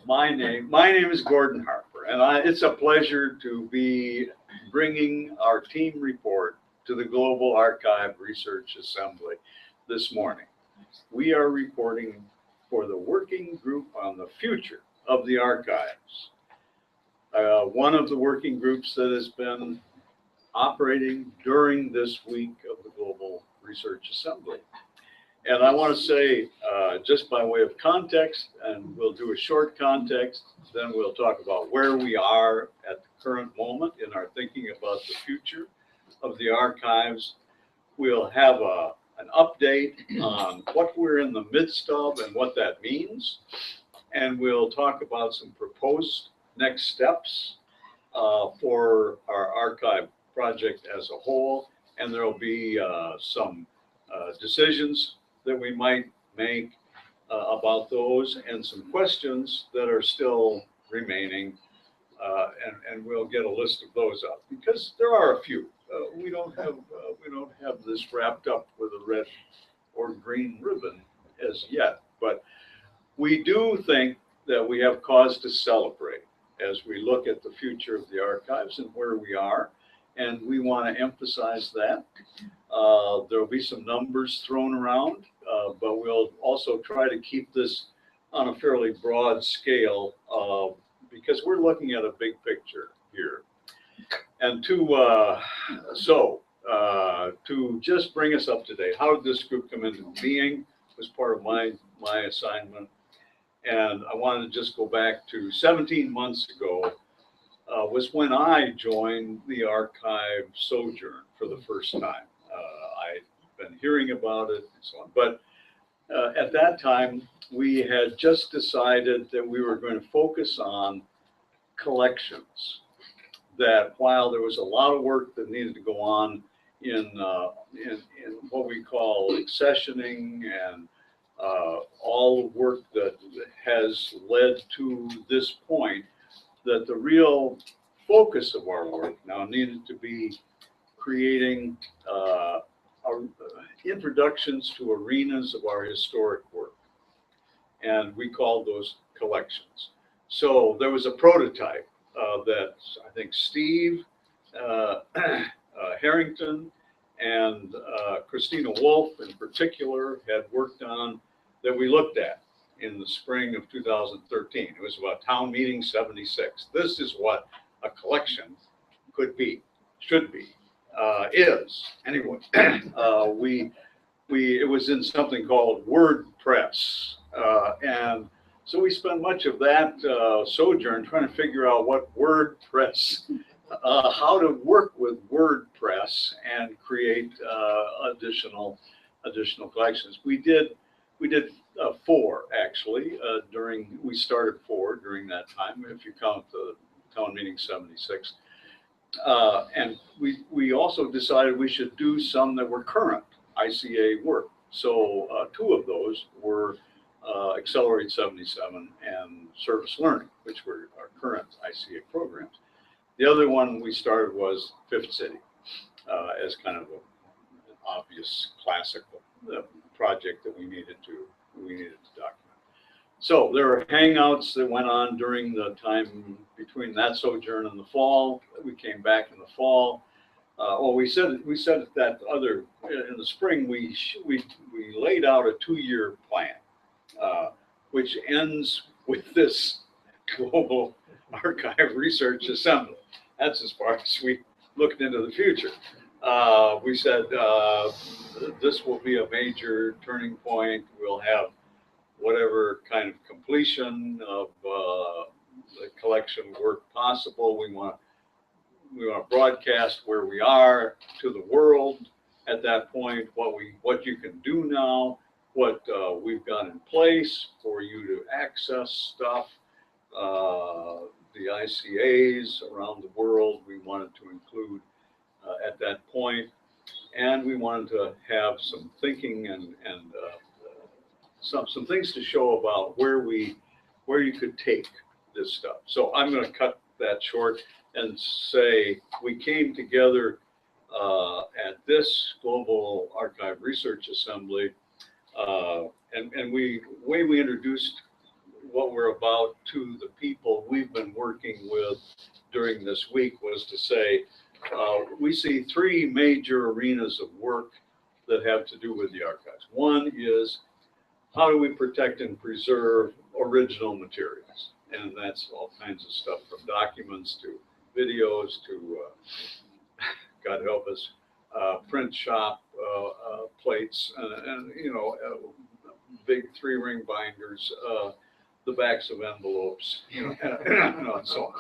My name is Gordon Harper, and it's a pleasure to be bringing our team report to the Global Archive Research Assembly this morning. We are reporting for the working group on the future of the archives. One of the working groups that has been operating during this week of the Global Research Assembly. And I want to say, just by way of context, and we'll do a short context, then we'll talk about where we are at the current moment in our thinking about the future of the archives. We'll have an update on what we're in the midst of and what that means. And we'll talk about some proposed next steps for our archive project as a whole. And there'll be some decisions that we might make about those, and some questions that are still remaining, and we'll get a list of those up because there are a few. We don't have this wrapped up with a red or green ribbon as yet, but we do think that we have cause to celebrate as we look at the future of the archives and where we are, and we want to emphasize that. There will be some numbers thrown around, but we'll also try to keep this on a fairly broad scale because we're looking at a big picture here. And to just bring us up to date, how did this group come into being was part of my assignment. And I wanted to just go back to 17 months ago was when I joined the archive sojourn for the first time. I'd been hearing about it and so on, but at that time we had just decided that we were going to focus on collections. That while there was a lot of work that needed to go on in what we call accessioning and all the work that has led to this point, that the real focus of our work now needed to be creating introductions to arenas of our historic work. And we called those collections. So there was a prototype that I think Steve Harrington and Christina Wolf in particular had worked on, that we looked at in the spring of 2013. It was about Town Meeting 76. This is what a collection could be, should be, is. Anyway, it was in something called WordPress. And so we spent much of that sojourn trying to figure out what WordPress, how to work with WordPress and create additional collections. We did 4 actually we started 4 during that time, if you count the Town Meeting 76. And we also decided we should do some that were current ICA work. So 2 of those were Accelerate 77 and Service Learning, which were our current ICA programs. The other one we started was Fifth City as kind of an obvious classical project that we needed to document. So there were hangouts that went on during the time between that sojourn and the fall. We came back in the fall. We said that in the spring we laid out a 2-year plan, which ends with this Global Archive Research Assembly. That's as far as we looked into the future. We said this will be a major turning point. We'll have whatever kind of completion of the collection work possible. We want to broadcast where we are to the world at that point, what you can do now, what we've got in place for you to access stuff, the ICAs around the world we wanted to include at that point, and we wanted to have some thinking and some things to show about where you could take this stuff. So I'm going to cut that short and say we came together at this Global Archive Research Assembly, and the way we introduced what we're about to the people we've been working with during this week was to say, we see three major arenas of work that have to do with the archives. One is, how do we protect and preserve original materials? And that's all kinds of stuff, from documents to videos to, God help us, print shop plates, and big 3-ring binders, the backs of envelopes, and so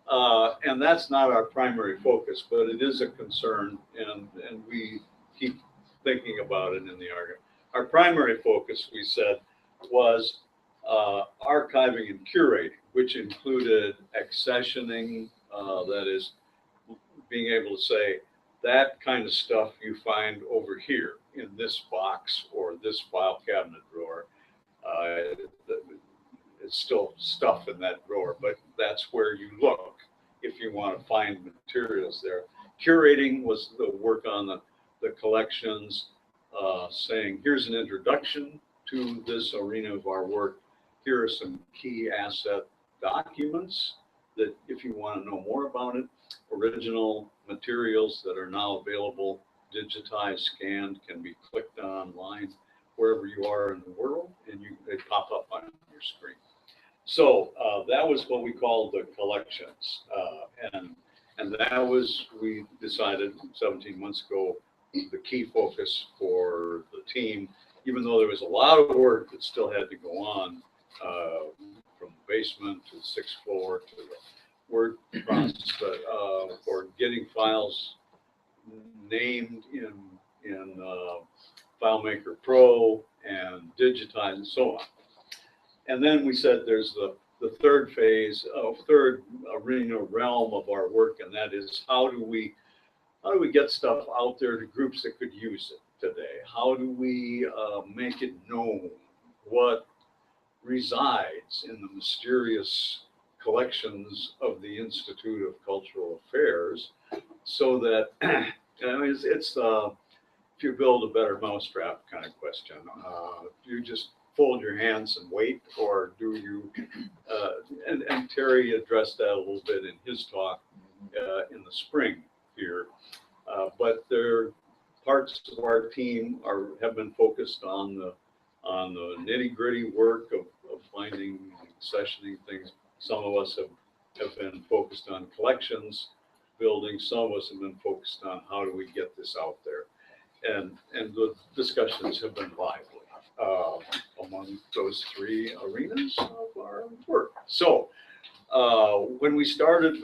on. And that's not our primary focus, but it is a concern, and we keep thinking about it in the archive. Our primary focus, we said, was archiving and curating, which included accessioning, that is, being able to say, that kind of stuff you find over here in this box or this file cabinet drawer. It's still stuff in that drawer, but that's where you look if you want to find materials there. Curating was the work on the collections, saying, here's an introduction to this arena of our work. Here are some key asset documents that, if you want to know more about it, original materials that are now available, digitized, scanned, can be clicked online wherever you are in the world, and they pop up on your screen. So that was what we called the collections, and that was, we decided 17 months ago, the key focus for the team, even though there was a lot of work that still had to go on, from the basement to the 6th floor to the word process, for getting files named in FileMaker Pro and digitized and so on. And then we said there's the third phase, third arena realm of our work, and that is, how do we get stuff out there to groups that could use it today? How do we make it known what resides in the mysterious collections of the Institute of Cultural Affairs, so that it's if you build a better mousetrap kind of question. Do you just fold your hands and wait, or do you? And Terry addressed that a little bit in his talk in the spring here. But there parts of our team have been focused on the nitty-gritty work of finding and accessioning things. Some of us have been focused on collections building. Some of us have been focused on how do we get this out there. And the discussions have been lively among those three arenas of our work. So when we started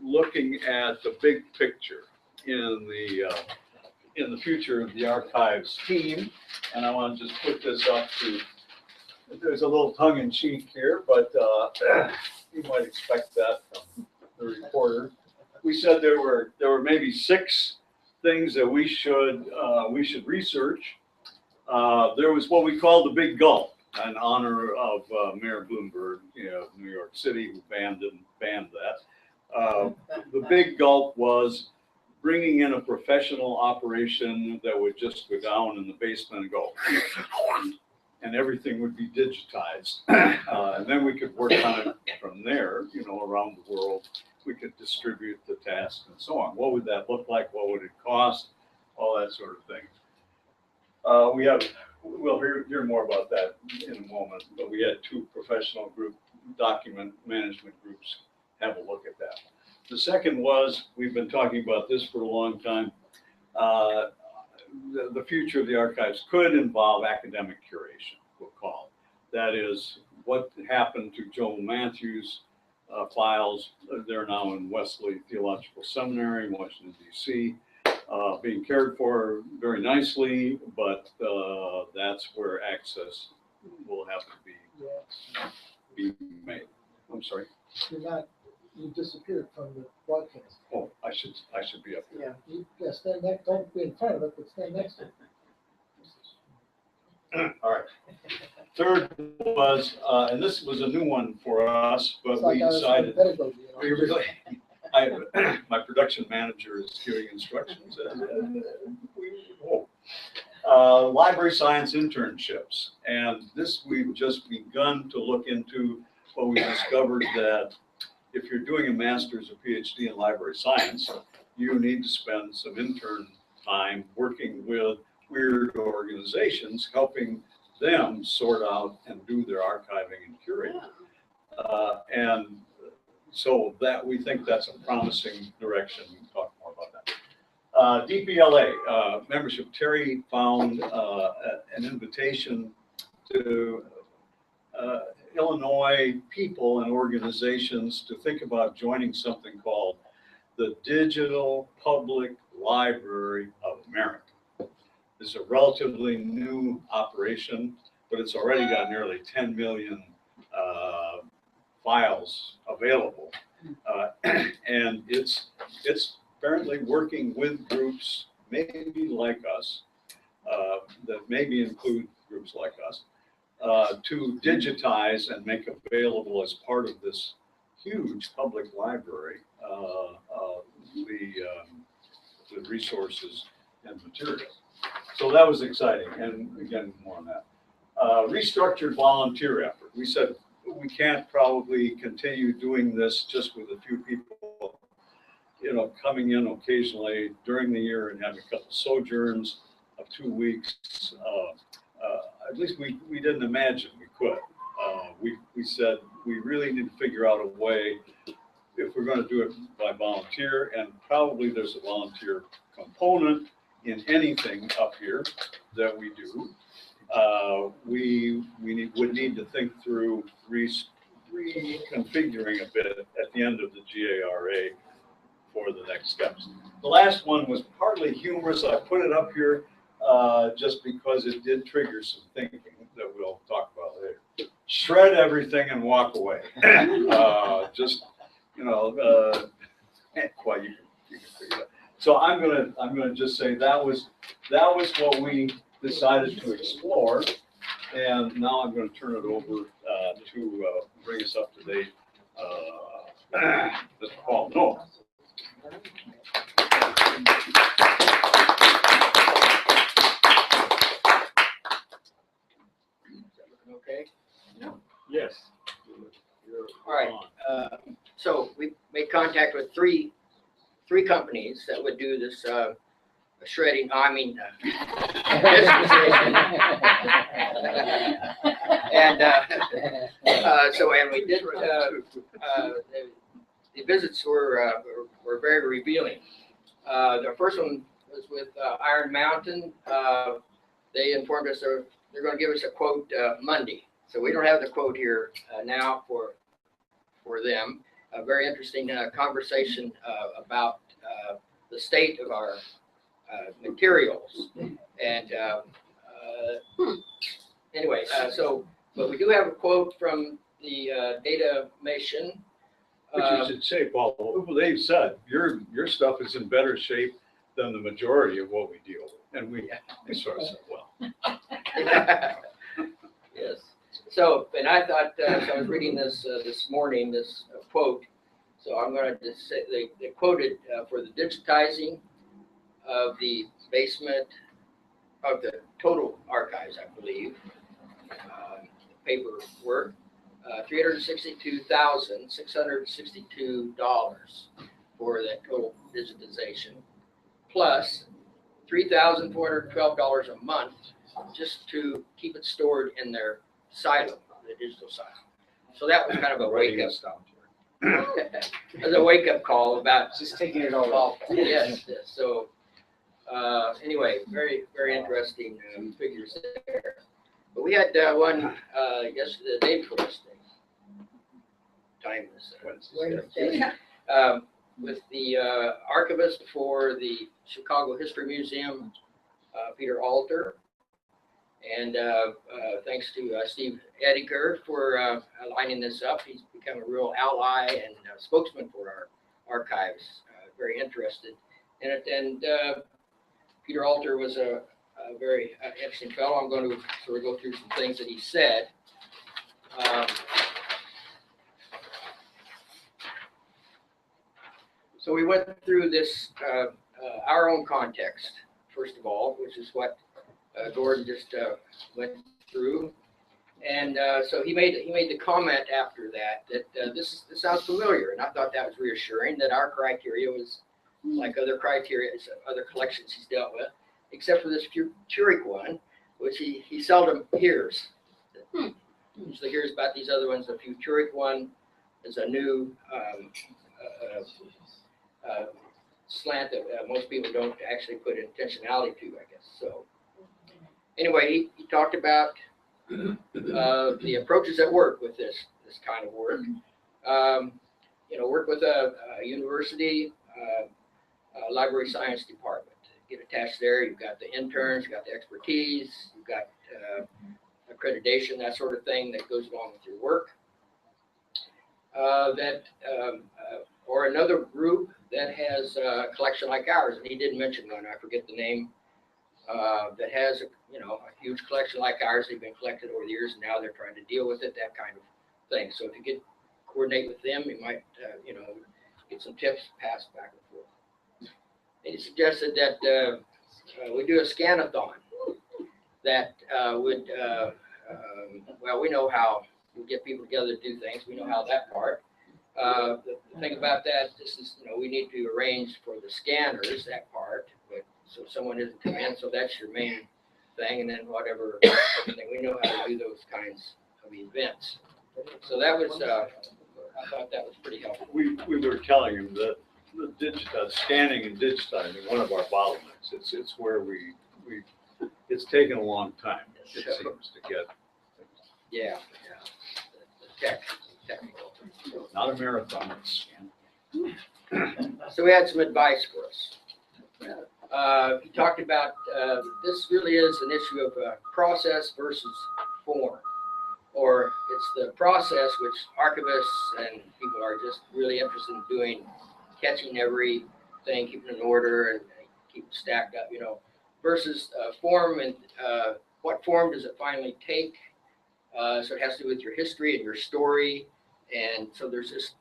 looking at the big picture in the future of the archives team, and I want to just put this up to. There's a little tongue-in-cheek here, but you might expect that from the reporter. We said there were maybe 6 things that we should research. There was what we call the Big Gulp, in honor of Mayor Bloomberg, of New York City, who banned that. The Big Gulp was bringing in a professional operation that would just go down in the basement and go, and everything would be digitized. And then we could work on it from there, around the world. We could distribute the tasks and so on. What would that look like? What would it cost? All that sort of thing. We'll hear more about that in a moment, but we had 2 professional group document management groups have a look at that. The second was, we've been talking about this for a long time, the future of the archives could involve academic curation, we'll call it. That is, what happened to Joel Matthews' files. They're now in Wesley Theological Seminary in Washington, D.C., being cared for very nicely, but that's where access will have to be made. I'm sorry. You disappeared from the broadcast. Oh, I should be up here. Yeah, stand next. Don't be in front of it, but stand next to it. All right. Third was, and this was a new one for us, but we decided. We really, my production manager is giving instructions. Library science internships, and this we've just begun to look into. But we discovered that if you're doing a master's or PhD in library science, you need to spend some intern time working with weird organizations, helping them sort out and do their archiving and curating. And so that we think that's a promising direction. We can talk more about that. DPLA membership. Terry found an invitation to Illinois people and organizations to think about joining something called the Digital Public Library of America. This is a relatively new operation, but it's already got nearly 10 million files available. And it's apparently working with groups, maybe like us, that maybe include groups like us, to digitize and make available as part of this huge public library the resources and materials. So that was exciting, and again, more on that. Restructured volunteer effort. We said we can't probably continue doing this just with a few people, coming in occasionally during the year and having a couple sojourns of 2 weeks. At least we didn't imagine we could. We said we really need to figure out a way if we're going to do it by volunteer, and probably there's a volunteer component in anything up here that we do. We would need to think through reconfiguring a bit at the end of the GARA for the next steps. The last one was partly humorous. I put it up here just because it did trigger some thinking that we'll talk about later. Shred everything and walk away. Just, well, you can figure that. So I'm gonna just say that was what we decided to explore, and now I'm going to turn it over to bring us up to date, Mr. Paul Noel. Okay. Yes. All right. So we made contact with three companies that would do this shredding. Digitization. And we did. The visits were very revealing. The first one was with Iron Mountain. They informed us they're going to give us a quote Monday. So we don't have the quote here now for them. A very interesting conversation about the state of our materials. And anyway, but we do have a quote from the Datamation. Which you should say, Paul, they've said your stuff is in better shape than the majority of what we deal with. And we sort of said, well. Yes. So, and I thought, so I was reading this morning, this quote. So I'm going to just say, they quoted for the digitizing of the basement of the total archives, I believe, paperwork, $362,662 for that total digitization, plus $3,412 a month just to keep it stored in their silo, the digital silo. So that was kind of a wake up. As a wake up call about just taking it all off. Yes. So anyway, very, very interesting figures there. But we had one yesterday, the day before yesterday. Time is Wednesday. With the archivist for the Chicago History Museum, Peter Alter. And thanks to Steve Ediger for lining this up. He's become a real ally and spokesman for our archives. Very interested in it. And Peter Alter was a very interesting fellow. I'm going to sort of go through some things that he said. So we went through this, our own context, first of all, which is what Gordon just went through. And so he made the comment after that this sounds familiar, and I thought that was reassuring that our criteria was like other criteria, other collections he's dealt with, except for this futuric one, which he seldom hears. Usually hears about these other ones. The futuric one is a new slant that most people don't actually put intentionality to, I guess. So anyway, he talked about the approaches that work with this kind of work. Work with a university library science department. Get attached there. You've got the interns, you've got the expertise, you've got accreditation, that sort of thing that goes along with your work. Or another group that has a collection like ours, and he did mention one, I forget the name, that has a huge collection like ours. They've been collected over the years, and now they're trying to deal with it, that kind of thing. So if you could coordinate with them, you might get some tips passed back and forth. And he suggested that we do a scan-a-thon that would, well, we know how we get people together to do things. We know how that part. The thing about that, this is, we need to arrange for the scanners, that part, but so someone isn't coming in, so that's your main thing, and then whatever, everything, we know how to do those kinds of events. So that was, I thought that was pretty helpful. We were telling him that the scanning and digitizing, one of our bottlenecks, it's where it's taken a long time, it seems, to get. Yeah. The technical. Not a marathon, it's So we had some advice for us. He talked about this really is an issue of process versus form, or it's the process which archivists and people are just really interested in doing, catching everything, keeping in order, and keep it stacked up, versus form, and what form does it finally take? So it has to do with your history and your story, and so there's this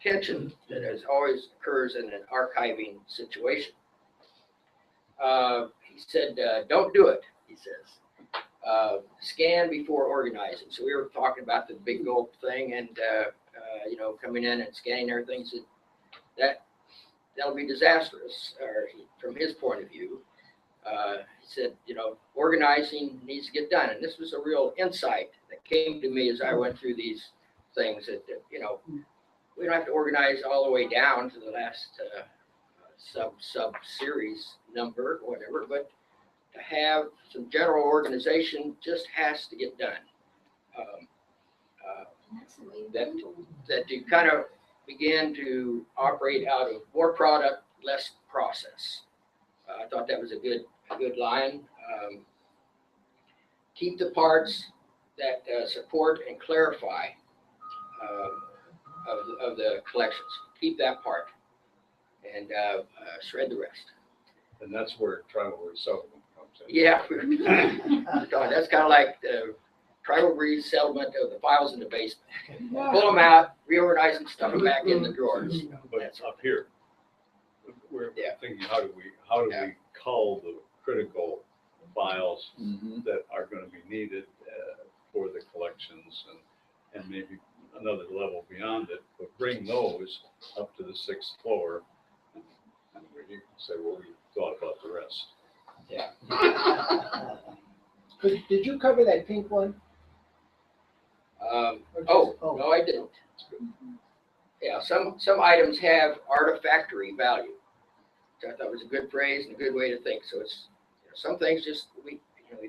tension that always occurs in an archiving situation. He said, don't do it, he says. Scan before organizing. So we were talking about the big gulp thing, and coming in and scanning everything. So that'll be disastrous, or from his point of view. He said, organizing needs to get done. And this was a real insight that came to me as I went through these things that we don't have to organize all the way down to the last sub series number, or whatever, but to have some general organization just has to get done. That you kind of begin to operate out of more product, less process. I thought that was a good line. Keep the parts that support and clarify of the collections. Keep that part, and shred the rest. And that's where tribal resettlement comes in. Yeah, that's kind of like the tribal resettlement of the files in the basement. Pull them out, reorganize them, stuff them back in the drawers. But it's up here. We're thinking, how do we cull the critical files that are going to be needed for the collections, and maybe another level beyond it, but bring those up to the 6th floor, and we can say, well, we thought about the rest. Yeah. Did you cover that pink one? No, I didn't. Yeah, some items have artifactory value, which I thought was a good phrase and a good way to think. So it's some things just we've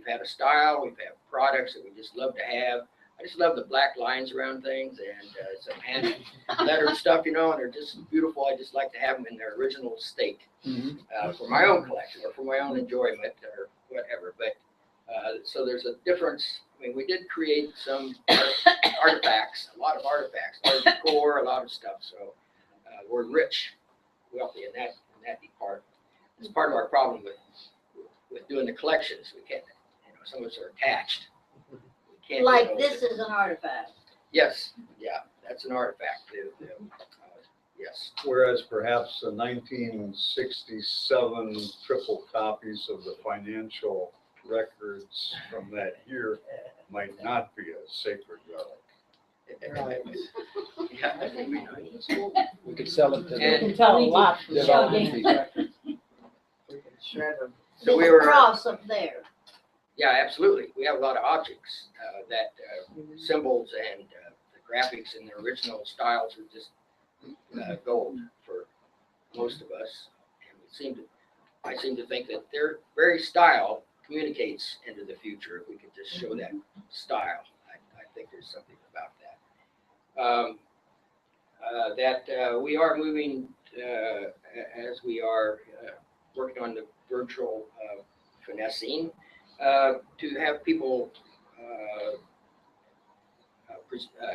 had a style, we've had products that we just love to have. I just love the black lines around things, and some hand lettered stuff, and they're just beautiful. I just like to have them in their original state for my own collection or for my own enjoyment or whatever. But so there's a difference. I mean, we did create some artifacts, a lot of artifacts, a lot of decor, a lot of stuff. So we're rich, wealthy in that part. It's part of our problem with doing the collections. We can't, some of us are attached. Like this is an artifact. Yes, yeah, that's an artifact. Yes. Whereas perhaps the 1967 triple copies of the financial records from that year might not be a sacred relic. Yeah, that would be nice. We could sell it to And- them. can tell a lot. Development fees. We can shred them. So we There's a were, cross up there. yeah, absolutely. We have a lot of objects that symbols and the graphics and the original styles are just gold for most of us. And I seem to think that their very style communicates into the future if we could just show that style. I think there's something about that. We are moving as we are working on the virtual finessing to have people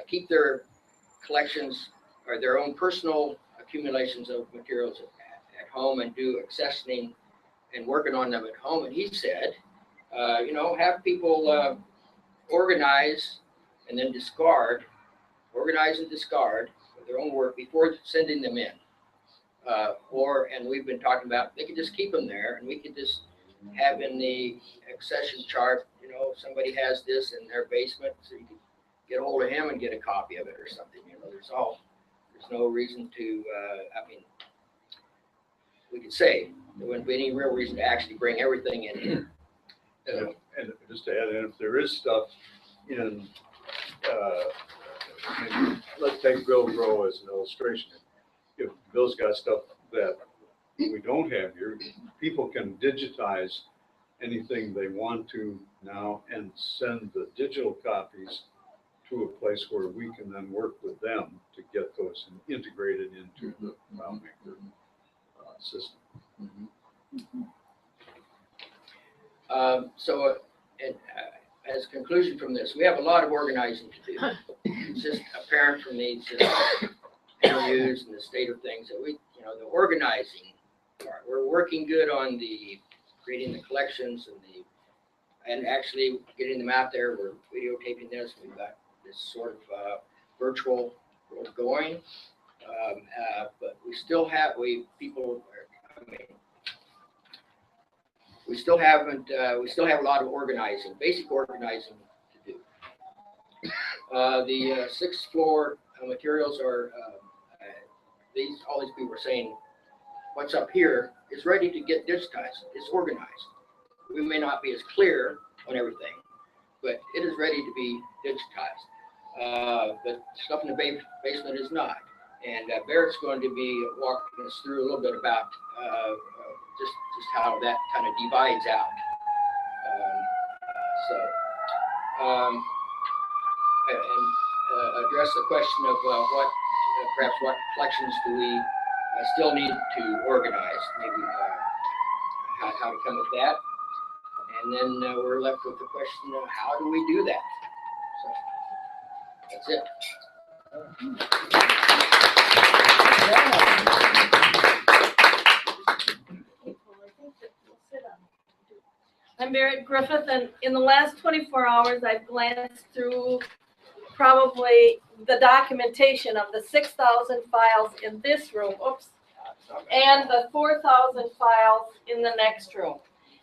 keep their collections or their own personal accumulations of materials at home and do accessioning and working on them at home. And he said, have people organize and then organize and discard their own work before sending them in. And we've been talking about, they could just keep them there and we could just have in the accession chart, somebody has this in their basement, so you could get a hold of him and get a copy of it or something. There's no reason to, we could say there wouldn't be any real reason to actually bring everything in here. And just to add in, if there is stuff in, let's take Bill Grow as an illustration. If Bill's got stuff that we don't have here, people can digitize anything they want to now and send the digital copies to a place where we can then work with them to get those integrated into the FileMaker system. As a conclusion from this, we have a lot of organizing to do. It's just apparent from these interviews and the state of things that the organizing part, we're working good on the creating the collections and actually getting them out there. We're videotaping this. We've got this sort of virtual world going, but we still have we still have a lot of organizing, basic organizing to do. The sixth floor materials are all these people are saying what's up here is ready to get digitized. It's organized. We may not be as clear on everything, but it is ready to be digitized. But stuff in the basement is not. And Barrett's going to be walking us through a little bit about just how that kind of divides out. And address the question of perhaps what collections do we still need to organize, maybe how to come at that. And then we're left with the question of how do we do that? So that's it. I'm Barrett Griffith, and in the last 24 hours, I've glanced through probably the documentation of the 6,000 files in this room, and the 4,000 files in the next room.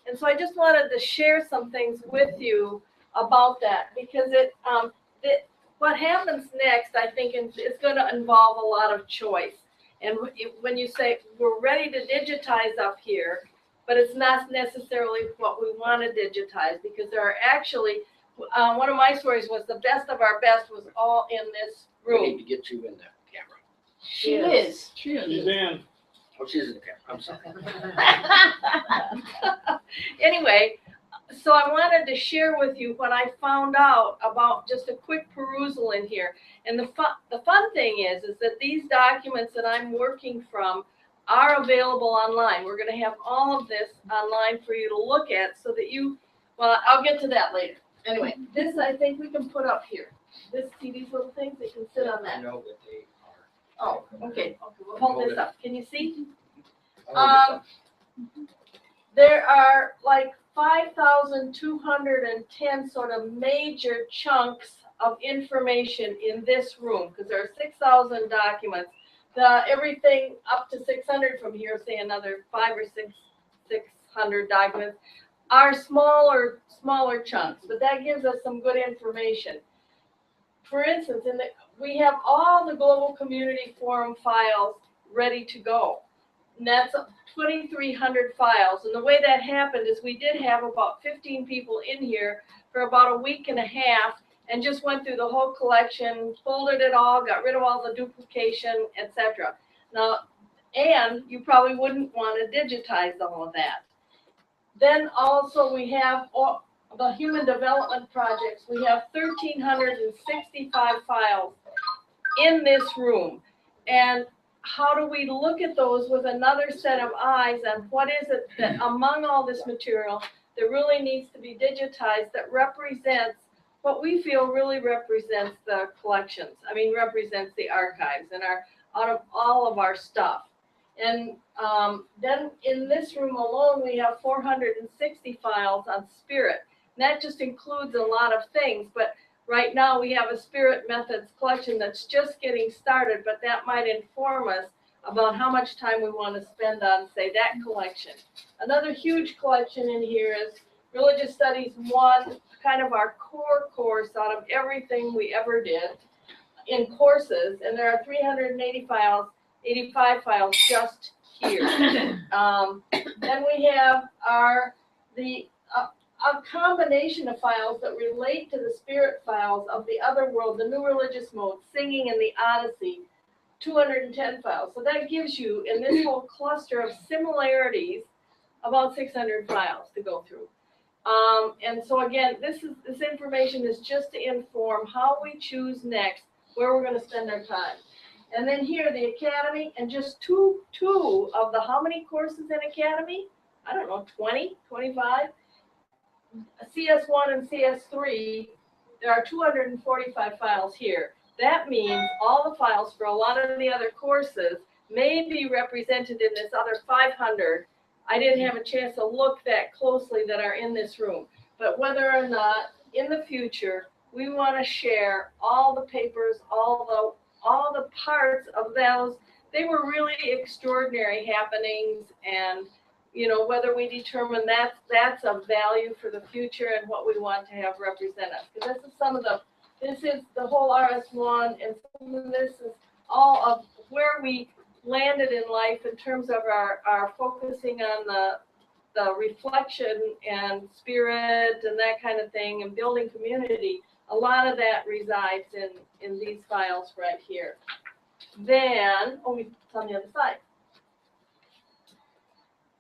And so I just wanted to share some things with you about that, because what happens next, I think, is going to involve a lot of choice. And when you say we're ready to digitize up here, but it's not necessarily what we want to digitize, because there are actually, one of my stories was the best of our best was all in this We room. need to get you in the camera. She is. She's in. Oh, she's in the camera. I'm sorry. Anyway, so I wanted to share with you what I found out about just a quick perusal in here. And the fun thing is that these documents that I'm working from are available online. We're going to have all of this online for you to look at so that well, I'll get to that later. Anyway, this I think we can put up here. See these little things? They can sit on I that. know that they Oh, okay. We'll hold this up. Can you see? are. There are like 5,210 sort of major chunks of information in this room, because there are 6,000 documents. Everything up to 600 from here, say another 500 or 600 documents. are smaller chunks, but that gives us some good information. For instance, we have all the Global Community Forum files ready to go. And that's 2,300 files. And the way that happened is we did have about 15 people in here for about a week and a half and just went through the whole collection, folded it all, got rid of all the duplication, etc. Now, and you probably wouldn't want to digitize all of that. Then also we have all the human development projects. We have 1,365 files in this room. And how do we look at those with another set of eyes on what is it that among all this material that really needs to be digitized that represents what we feel really represents the collections. I mean, represents the archives and out of all of our stuff. And then in this room alone, we have 460 files on spirit. And that just includes a lot of things, but right now we have a spirit methods collection that's just getting started, but that might inform us about how much time we want to spend on, say, that collection. Another huge collection in here is Religious Studies 1, kind of our core course out of everything we ever did in courses, and there are 85 files just here. Then we have a combination of files that relate to the spirit files of the other world, the New Religious Mode, Singing, and the Odyssey, 210 files. So that gives you, in this whole cluster of similarities, about 600 files to go through. And so again, this information is just to inform how we choose next, where we're going to spend our time. And then here, the Academy, and just two of the how many courses in Academy? I don't know, 20, 25? CS1 and CS3, there are 245 files here. That means all the files for a lot of the other courses may be represented in this other 500. I didn't have a chance to look that closely that are in this room. But whether or not in the future we want to share all the papers, all the parts of those, they were really extraordinary happenings, and you know, whether we determine that's of value for the future and what we want to have represent us. Because this is the whole RS1, and some of this is all of where we landed in life in terms of our focusing on the reflection and spirit and that kind of thing and building community. A lot of that resides in these files right here. Then, it's on the other side.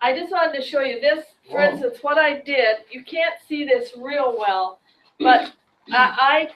I just wanted to show you this, for instance, what I did. You can't see this real well, but I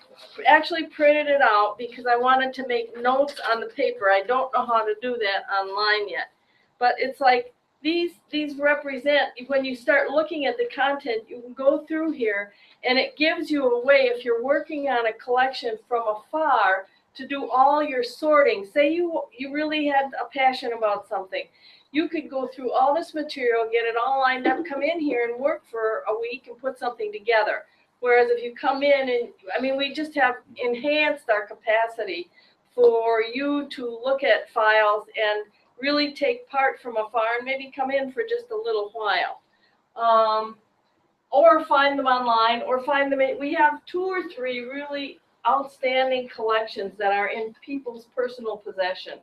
actually printed it out because I wanted to make notes on the paper. I don't know how to do that online yet, but it's like these represent, when you start looking at the content, you can go through here and it gives you a way, if you're working on a collection from afar, to do all your sorting. Say you really had a passion about something. You could go through all this material, get it all lined up, come in here and work for a week and put something together. Whereas if you come in and, I mean, we just have enhanced our capacity for you to look at files and really take part from afar and maybe come in for just a little while. Or find them online, or find them we have 2 or 3 really outstanding collections that are in people's personal possession,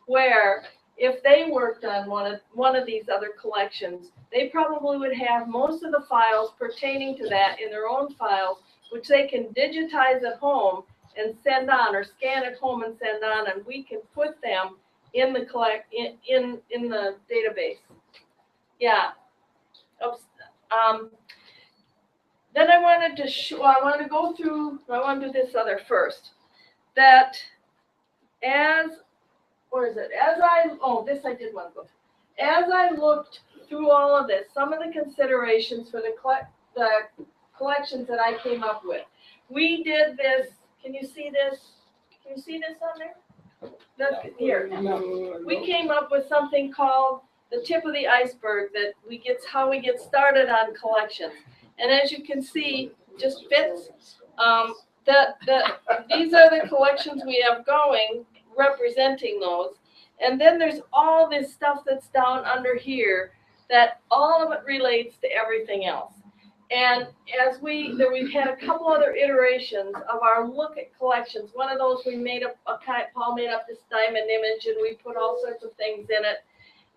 where if they worked on one of these other collections, they probably would have most of the files pertaining to that in their own files, which they can digitize at home and send on, or scan at home and send on, and we can put them in the in the database. Yeah. Oops. Then I wanted to show. I want to go through. I want to do this other first. That where is it? This I did want to go through. As I looked through all of this, some of the considerations for the collections that I came up with. We did this. Can you see this? Can you see this on there? Here. We came up with something called the tip of the iceberg how we get started on collections. And as you can see, just fits. These are the collections we have going, representing those. And then there's all this stuff that's down under here that all of it relates to everything else. And as we've had a couple other iterations of our look at collections. One of those we made up Paul made up this diamond image and we put all sorts of things in it.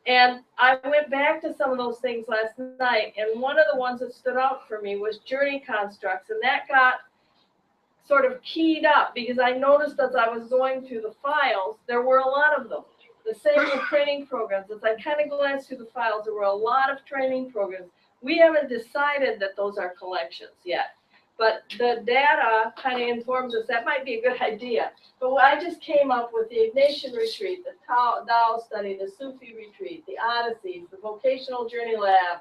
And I went back to some of those things last night, and one of the ones that stood out for me was journey constructs, and that got sort of keyed up because I noticed as I was going through the files, there were a lot of them. The same with training programs. As I kind of glanced through the files, there were a lot of training programs. We haven't decided that those are collections yet, but the data kind of informs us that might be a good idea. But I just came up with the Ignatian Retreat, the Tao Study, the Sufi Retreat, the Odysseys, the Vocational Journey Lab,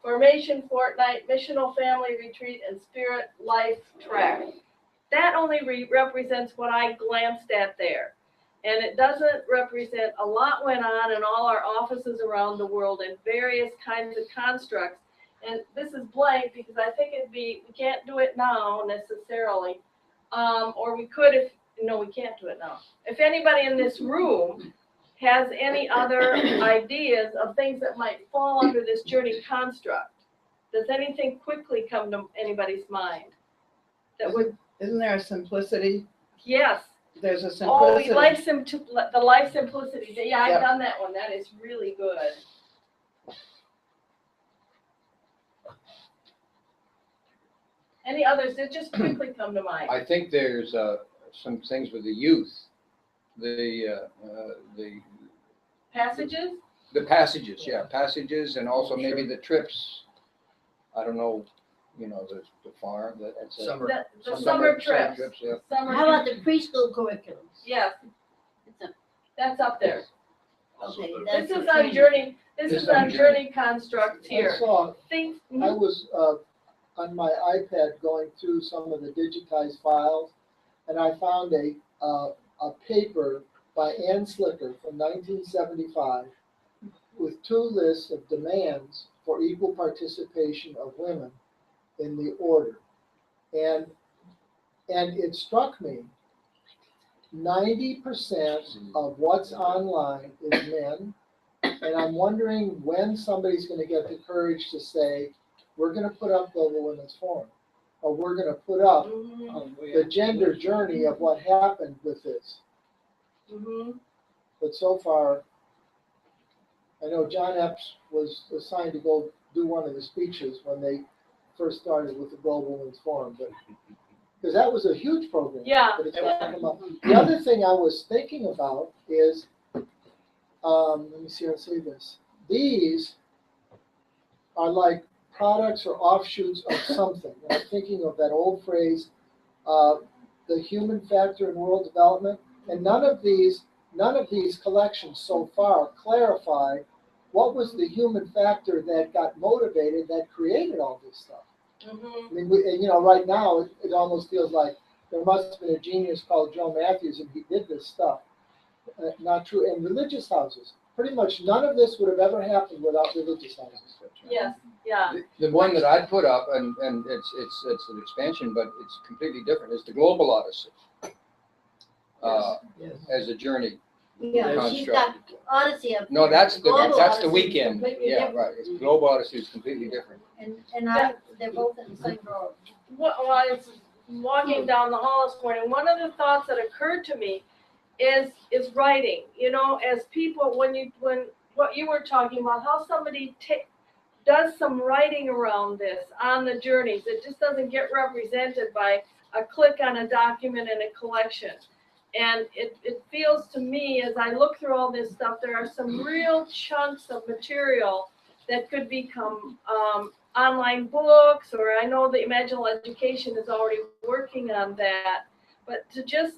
Formation Fortnight, Missional Family Retreat, and Spirit Life Trek. That only represents what I glanced at there. And it doesn't represent a lot went on in all our offices around the world in various kinds of constructs. And this is blank because I think we can't do it now necessarily. Or we could no, we can't do it now. If anybody in this room has any other ideas of things that might fall under this journey construct, does anything quickly come to anybody's mind? That would, Isn't there a simplicity? yes. There's a Oh, simplicity. the life simplicity. Yeah, I've Yep. done that one. That is really good. Any others that just quickly come to mind? I think there's some things with the youth, the Passages? passages, passages, and also maybe the trips. I don't know, the farm, that's a Summer. The summer trips. yeah. Summer How about trips. the preschool curriculums? Yes, It's a- that's up there. Okay, This that's is the on training. journey, this This is on on journey construct I here. saw, Things, I was on my iPad going through some of the digitized files, and I found a paper by Ann Slicker from 1975 with 2 lists of demands for equal participation of women in the order. And it struck me, 90% of what's online is men, and I'm wondering when somebody's gonna get the courage to say, we're gonna put up Global Women's Forum, or we're gonna put up the gender journey of what happened with this. But so far, I know John Epps was assigned to go do one of the speeches when they first started with the Global Women's Forum, but, because that was a huge program. Yeah. But it's not come up. The other thing I was thinking about is, let me see how to say this. These are like products or offshoots of something. And I'm thinking of that old phrase, the human factor in world development. And none of these collections so far clarify what was the human factor that got motivated, that created all this stuff. I mean, right now it almost feels like there must have been a genius called Joe Matthews and he did this stuff. Not true. And religious houses, pretty much none of this would have ever happened without religious houses. Yes, yeah. The one that I put up, and it's an expansion, but it's completely different, is the Global Odyssey. Yes. As a journey. Yeah, she's got Odyssey up. No, there. that's Global the Odyssey is weekend. completely Yeah, different. right. It's Global Odyssey is completely different. And they're both in the same drawer. While I was walking down the hall this morning, one of the thoughts that occurred to me is writing. As people, when what you were talking about, how somebody does some writing around this on the journeys. It just doesn't get represented by a click on a document in a collection. And it feels to me, as I look through all this stuff, there are some real chunks of material that could become online books, or I know the Imaginal Education is already working on that. But to just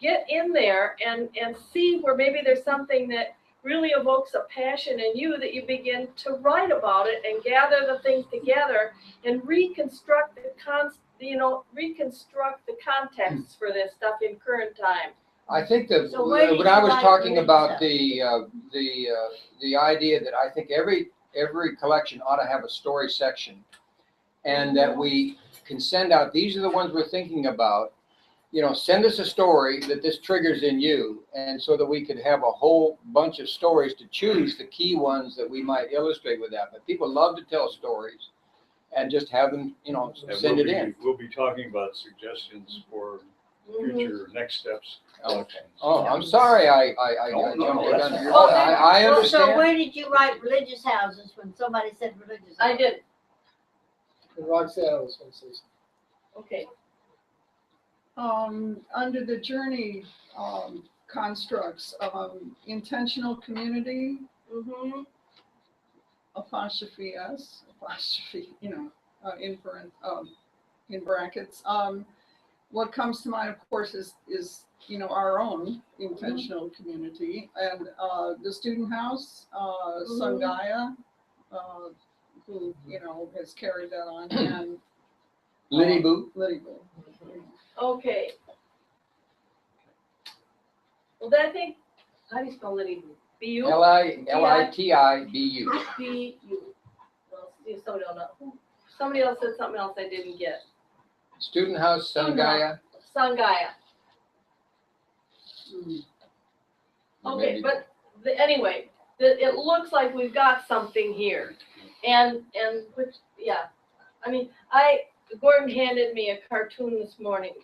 get in there and see where maybe there's something that really evokes a passion in you, that you begin to write about it and gather the things together and reconstruct reconstruct the context for this stuff in current time. I think that So where do when you I was like talking to read about stuff? the idea that I think every collection ought to have a story section, and that we can send out, these are the ones we're thinking about. Send us a story that this triggers in you, and so that we could have a whole bunch of stories to choose the key ones that we might illustrate with that. But people love to tell stories, and just have them, you know, And send it in. We'll be talking about suggestions for Mhm. future next steps. Okay. Oh, I'm sorry, I No, no, jumped the gun. that's- Oh, I Well, so understand. where did you write religious houses when somebody said religious? I houses? did, And Roxanne was gonna say something. okay. Under the journey, constructs, intentional community, Mm-hmm. apostrophe S, apostrophe, in brackets. What comes to mind, of course, is, our own intentional community, and, the student house, Sangaya, who, has carried that on, and Liddy Boo? Liddy Boo. Okay. Well, then I think, how do you spell Liddy? B-U? Litibu. B-U. Well, see, somebody will know. Somebody else said something else I didn't get. Student House Sangaya. Sangaya. Okay, Maybe. but anyway, it looks like we've got something here. And which, yeah, I mean, Gordon handed me a cartoon this morning.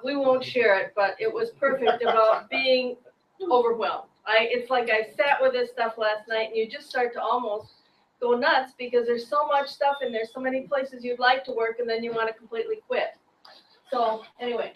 We won't share it, but it was perfect about being overwhelmed. It's like I sat with this stuff last night and you just start to almost go nuts because there's so much stuff and there's so many places you'd like to work and then you want to completely quit. So anyway,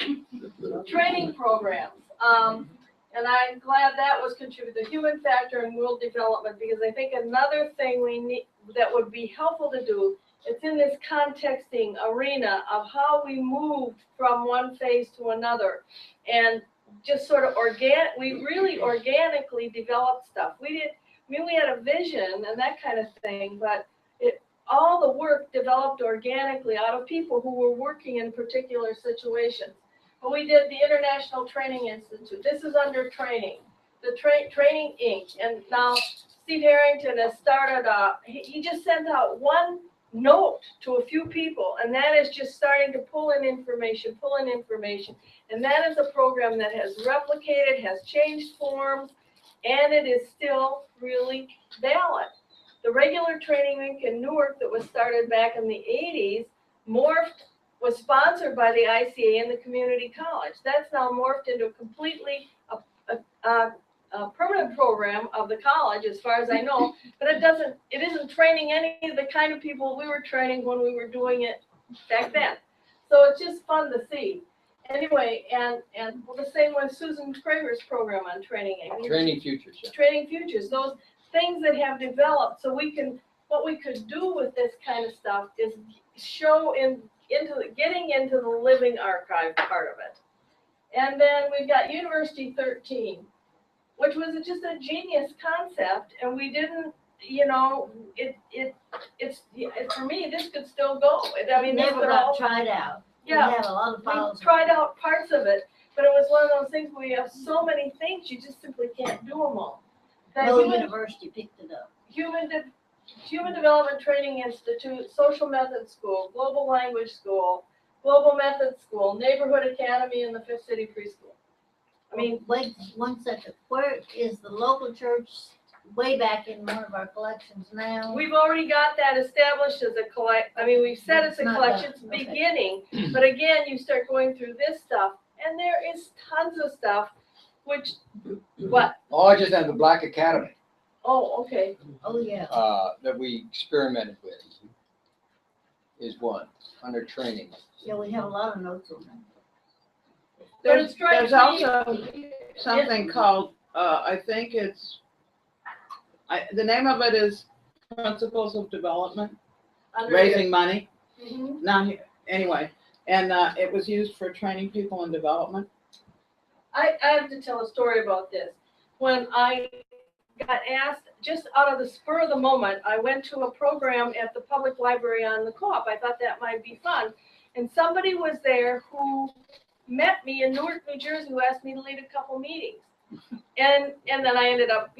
training programs. And I'm glad that was contributed, the human factor and world development, because I think another thing we need that would be helpful to do, it's in this contexting arena of how we moved from one phase to another. And just sort of we really organically developed stuff. We had a vision and that kind of thing, but all the work developed organically out of people who were working in particular situations. But we did the International Training Institute. This is under training, the Training Inc. And now Steve Harrington has started, he just sent out one note to a few people, and that is just starting to pull in information. And that is a program that has replicated, has changed forms, and it is still really valid. The regular Training Inc. in Newark that was started back in the 80s was sponsored by the ICA and the community college. That's now morphed into a completely permanent program of the college, as far as I know, but it isn't training any of the kind of people we were training when we were doing it back then. So it's just fun to see. Anyway, and the same with Susan Craver's program on training. Training Futures. Yeah. Training Futures, those things that have developed. So what we could do with this kind of stuff is show getting into the living archive part of it. And then we've got University 13, which was just a genius concept, and we didn't, it's for me, this could still go. I mean, Never got tried out. Yeah. We had a lot of files. We tried out parts of it, but it was one of those things where you have so many things, you just simply can't do them all. No university picked it up. Human Development Training Institute, Social Methods School, Global Language School, Global Methods School, Neighborhood Academy, and the Fifth City Preschool. I mean, Wait 1 second. Where is the local church way back in one of our collections now? we've already got that established as a we've said it's a Not collection, it's done. Okay. beginning, but again, you start going through this stuff, and there is tons of stuff, which, what? Oh, I just have the Black Academy, Oh, okay. Oh, yeah. that we experimented with is one, under training. Yeah, we have a lot of notes on that. But it strikes There's me- also something called, I think the name of it is Principles of Development, under Raising Money. Mhm. Now, anyway, and it was used for training people in development. I have to tell a story about this. When I got asked, just out of the spur of the moment, I went to a program at the public library on the co-op. I thought that might be fun. And somebody was there who met me in Newark, New Jersey, who asked me to lead a couple meetings. And then I ended up,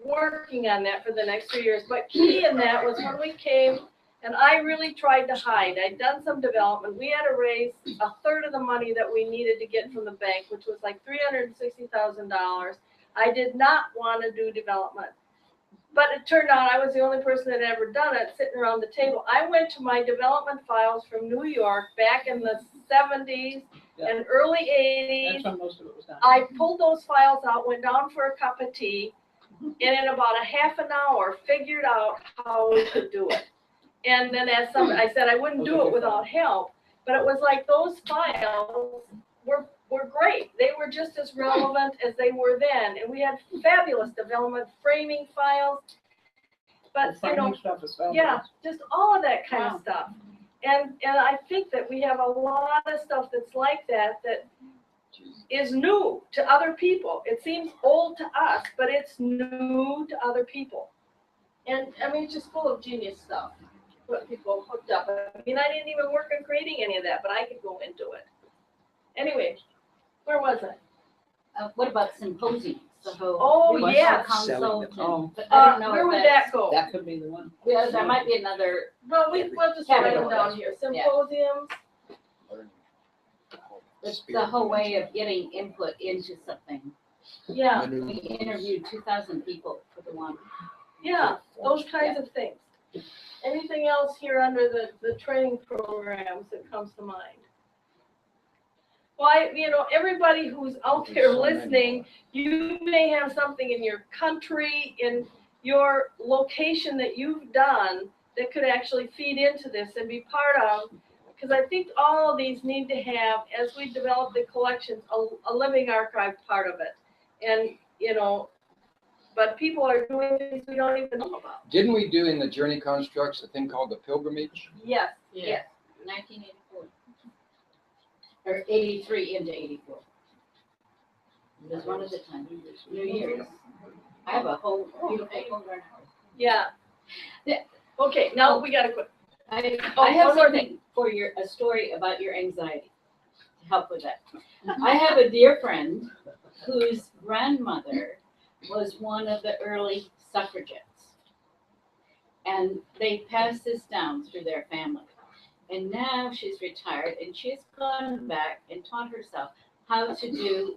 working on that for the next 3 years. But key in that was when we came, and I really tried to hide. I'd done some development. We had to raise a third of the money that we needed to get from the bank, which was like $360,000. I did not want to do development. but it turned out I was the only person that had ever done it, sitting around the table. I went to my development files from New York back in the 70s and early 80s. That's when most of it was done. I pulled those files out, went down for a cup of tea, and in about a half an hour, figured out how we could do it. And then as I said, I wouldn't do it without help, but it was like those files were great. They were just as relevant as they were then, and we had fabulous development framing files. But The framing stuff is fabulous. yeah, just all of that kind Wow. of stuff. And I think that we have a lot of stuff that's like that is new to other people. It seems old to us, but it's new to other people. And I mean, it's just full of genius stuff. What people hooked up. I mean, I didn't even work on creating any of that, but I could go into it. Anyway, where was I? What about symposiums? The whole Oh, regional yes. consult Oh. and- but I don't know Where if would that's- that go? That could be the one. Yeah, there might be another, Well, we'll just write them Category. down here. Symposiums. it's the whole way of getting input into something. Yeah, We interviewed 2,000 people for the one. yeah, those kinds of things. Anything else here under the training programs that comes to mind? Well, everybody who's out there listening, you may have something in your country, in your location that you've done that could actually feed into this and be part of. Because I think all of these need to have, as we develop the collections, a living archive part of it. And, but people are doing things we don't even know about. Didn't we do in the journey constructs a thing called the pilgrimage? Yes, Yes, 1984. Or 83 into 84. It was one at a time. New Year's. I have a whole beautiful program. yeah. Yeah. Okay, now we gotta quit. I Oh, have one more something for a story about your anxiety to help with that. I have a dear friend whose grandmother was one of the early suffragettes. And they passed this down through their family. And now she's retired and she's gone back and taught herself how to do,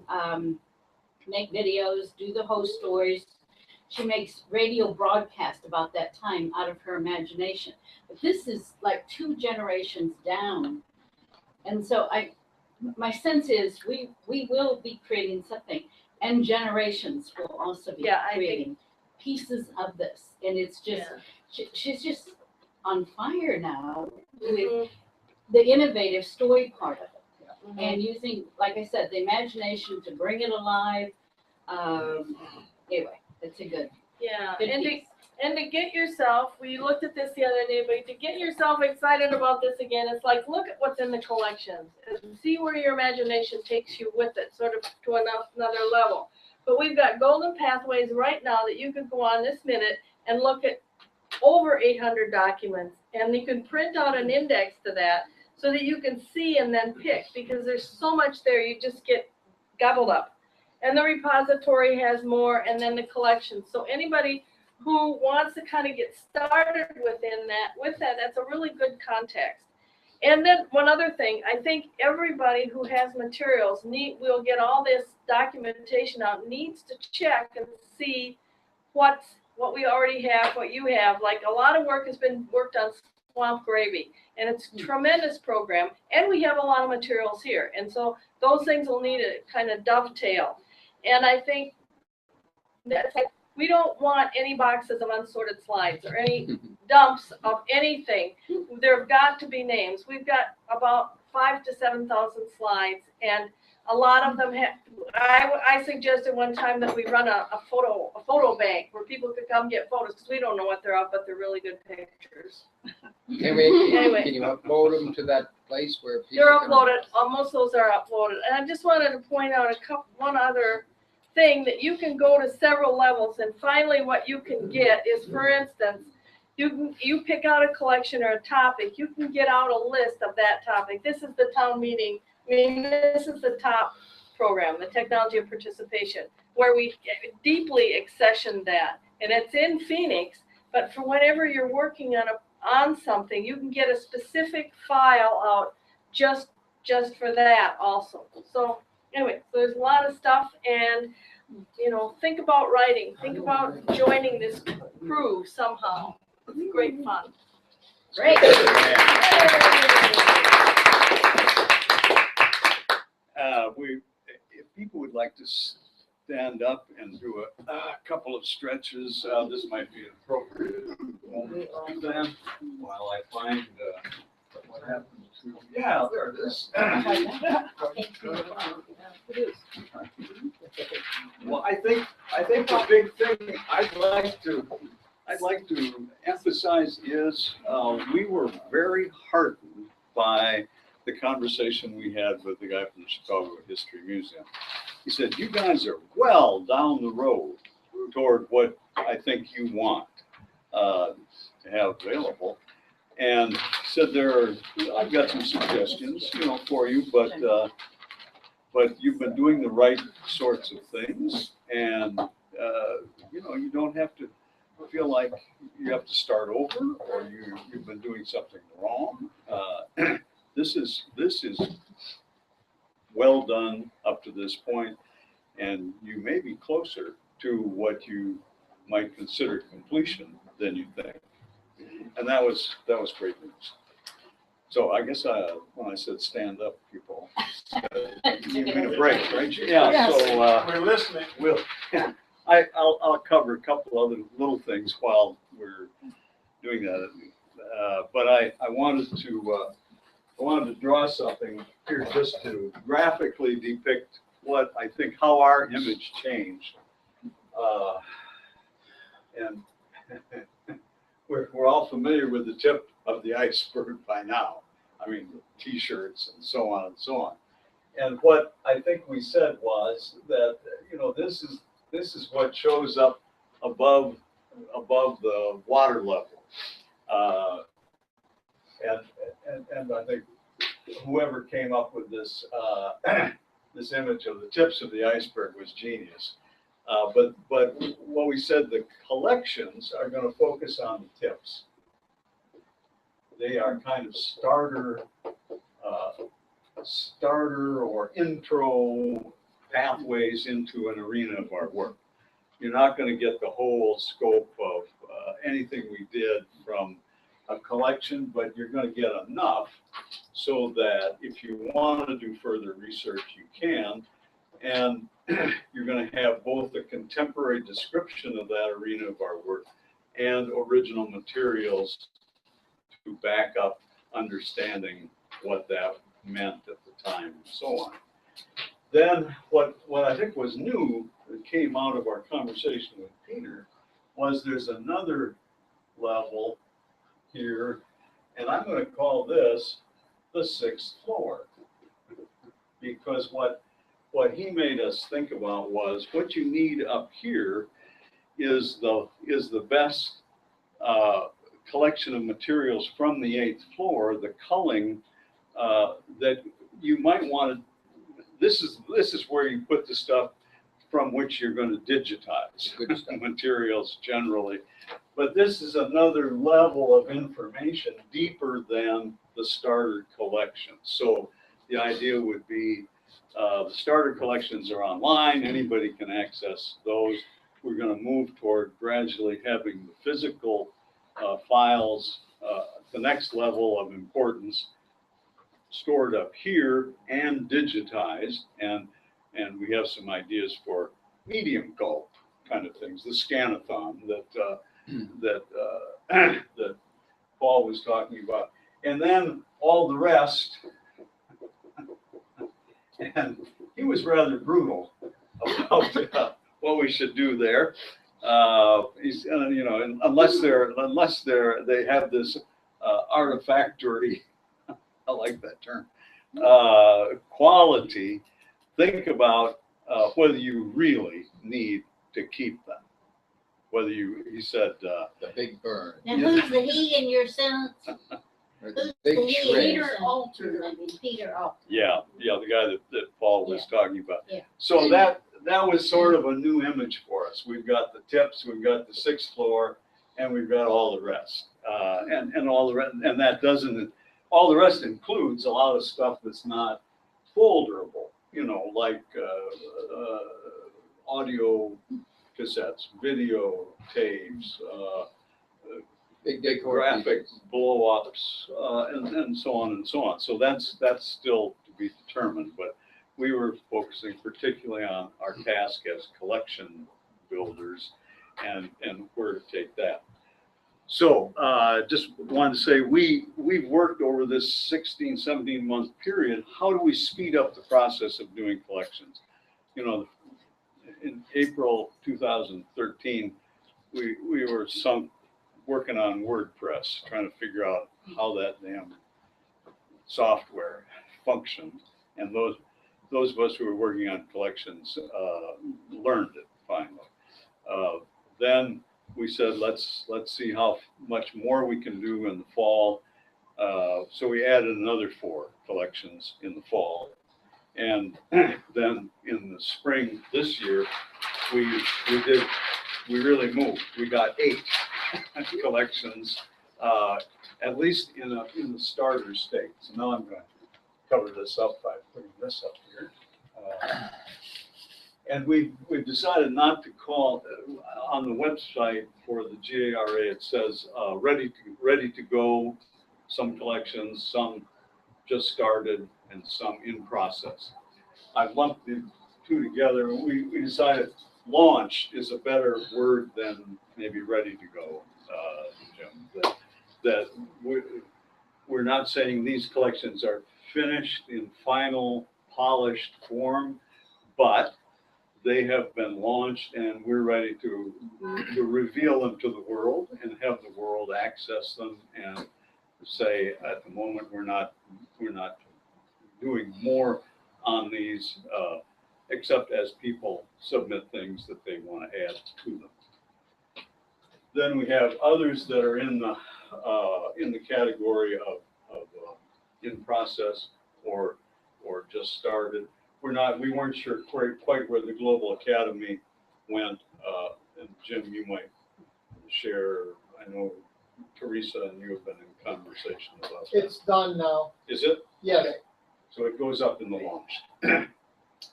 make videos, do the whole stories. She makes radio broadcasts about that time out of her imagination. But this is like 2 generations down. And so my sense is we will be creating something, and generations will also be Yeah, I think- creating pieces of this. And it's just, she's just on fire now with Mhm, the innovative story part of it. mhm. And using, like I said, the imagination to bring it alive. Anyway, it's a good Yeah, piece. and to get yourself, we looked at this the other day, but to get yourself excited about this again, it's like, look at what's in the collections and see where your imagination takes you with it, sort of to another level. But we've got golden pathways right now that you could go on this minute and look at over 800 documents, and you can print out an index to that so that you can see and then pick, because there's so much there, you just get gobbled up. And the repository has more, and then the collection. So anybody who wants to kind of get started with that, that's a really good context. And then one other thing, I think everybody who has materials will get all this documentation out, needs to check and see what we already have, what you have. Like, a lot of work has been worked on swamp gravy, and it's a tremendous program, and we have a lot of materials here. And so those things will need to kind of dovetail. And I think that's like, we don't want any boxes of unsorted slides or any dumps of anything. There have got to be names. We've got about 5,000 to 7,000 slides, and a lot of them have. I suggested one time that we run a photo bank where people could come get photos, because we don't know what they're of, but they're really good pictures. Anyway. Can you upload them to that place where people? They're can- uploaded. Almost those are uploaded. And I just wanted to point out one other thing, that you can go to several levels, and finally what you can get is, for instance, you pick out a collection or a topic, you can get out a list of that topic. This is the town meeting. I mean, this is the top program, the technology of participation, where we deeply accession that, and it's in Phoenix. But for whenever you're working on something, you can get a specific file out just for that also. So anyway, so there's a lot of stuff, and you know, think about writing, think about joining this crew somehow. It's great fun. Great. If people would like to stand up and do a couple of stretches, this might be an appropriate moment to do that while I find what happened to, yeah, there it is. Well, I think the big thing I'd like to emphasize is we were very heartened by the conversation we had with the guy from the Chicago History Museum. He said, "You guys are well down the road toward what I think you want to have available." And he said, I've got some suggestions, you know, for you, but you've been doing the right sorts of things, and you know, you don't have to feel like you have to start over or you've been doing something wrong. This is well done up to this point, and you may be closer to what you might consider completion than you think. And that was great news. So I guess when I said stand up, people, you mean a break, right? Yeah. Yes. So we're listening. I'll cover a couple other little things while we're doing that. But I wanted to draw something here just to graphically depict what I think, how our image changed. And we're all familiar with the tip of the iceberg by now. I mean, T-shirts and so on and so on. And what I think we said was that, you know, this is what shows up above the water level. And I think whoever came up with this this image of the tips of the iceberg was genius. But what we said, the collections are going to focus on the tips. They are kind of starter or intro pathways into an arena of our work. You're not going to get the whole scope of anything we did from a collection, but you're going to get enough so that if you want to do further research, you can. And you're going to have both a contemporary description of that arena of our work and original materials to back up understanding what that meant at the time and so on. Then what I think was new that came out of our conversation with Peter was there's another level here, and I'm going to call this the 6th floor, because what he made us think about was what you need up here is the best collection of materials from the 8th floor, the culling that you might want to. This is where you put the stuff from which you're going to digitize Good stuff. materials generally. But this is another level of information deeper than the starter collection. So the idea would be the starter collections are online. Anybody can access those. We're going to move toward gradually having the physical files, the next level of importance, stored up here and digitized, and we have some ideas for medium gulp kind of things, the scanathon that Paul was talking about, and then all the rest. And he was rather brutal about what we should do there. He's you know, unless they have this artifactory. I like that term. Quality. Think about whether you really need to keep them. Whether he said The big burn. Now, who's the he in your sentence? Or Who's the the big he? shreds. Peter Alter, maybe, Peter Alter. yeah, the guy that Paul was talking about. Yeah. So that was sort of a new image for us. We've got the tips, we've got the 6th floor, and we've got all the rest. And all the rest, and that doesn't. All the rest includes a lot of stuff that's not folderable, you know, like audio cassettes, video tapes, Big decor graphic pieces. blow-ups, and so on and so on. So that's still to be determined, but we were focusing particularly on our task as collection builders and where to take that. So just wanted to say, we've worked over this 16, 17 month period. How do we speed up the process of doing collections? You know, in April 2013, we were working on WordPress, trying to figure out how that damn software functioned. And those of us who were working on collections learned it finally. Then we said, let's see how much more we can do in the fall. So we added another 4 collections in the fall. And then in the spring this year, we really moved. We got 8 collections, at least in the starter state. So now I'm going to cover this up by putting this up here. And we've decided not to call on the website for the GARA. It says ready to go. Some collections, some just started, and some in process. I've lumped the 2 together. We decided launched is a better word than maybe ready to go, Jim. That we're not saying these collections are finished in final polished form, but they have been launched and we're ready to reveal them to the world and have the world access them and say at the moment we're not doing more on these except as people submit things that they want to add to them. Then we have others that are in the category of in process or just started. We weren't sure quite where the Global Academy went. And Jim, you might share. I know Teresa and you have been in conversation about that. It's done now. Is it? Yes. Okay. So it goes up in the launch.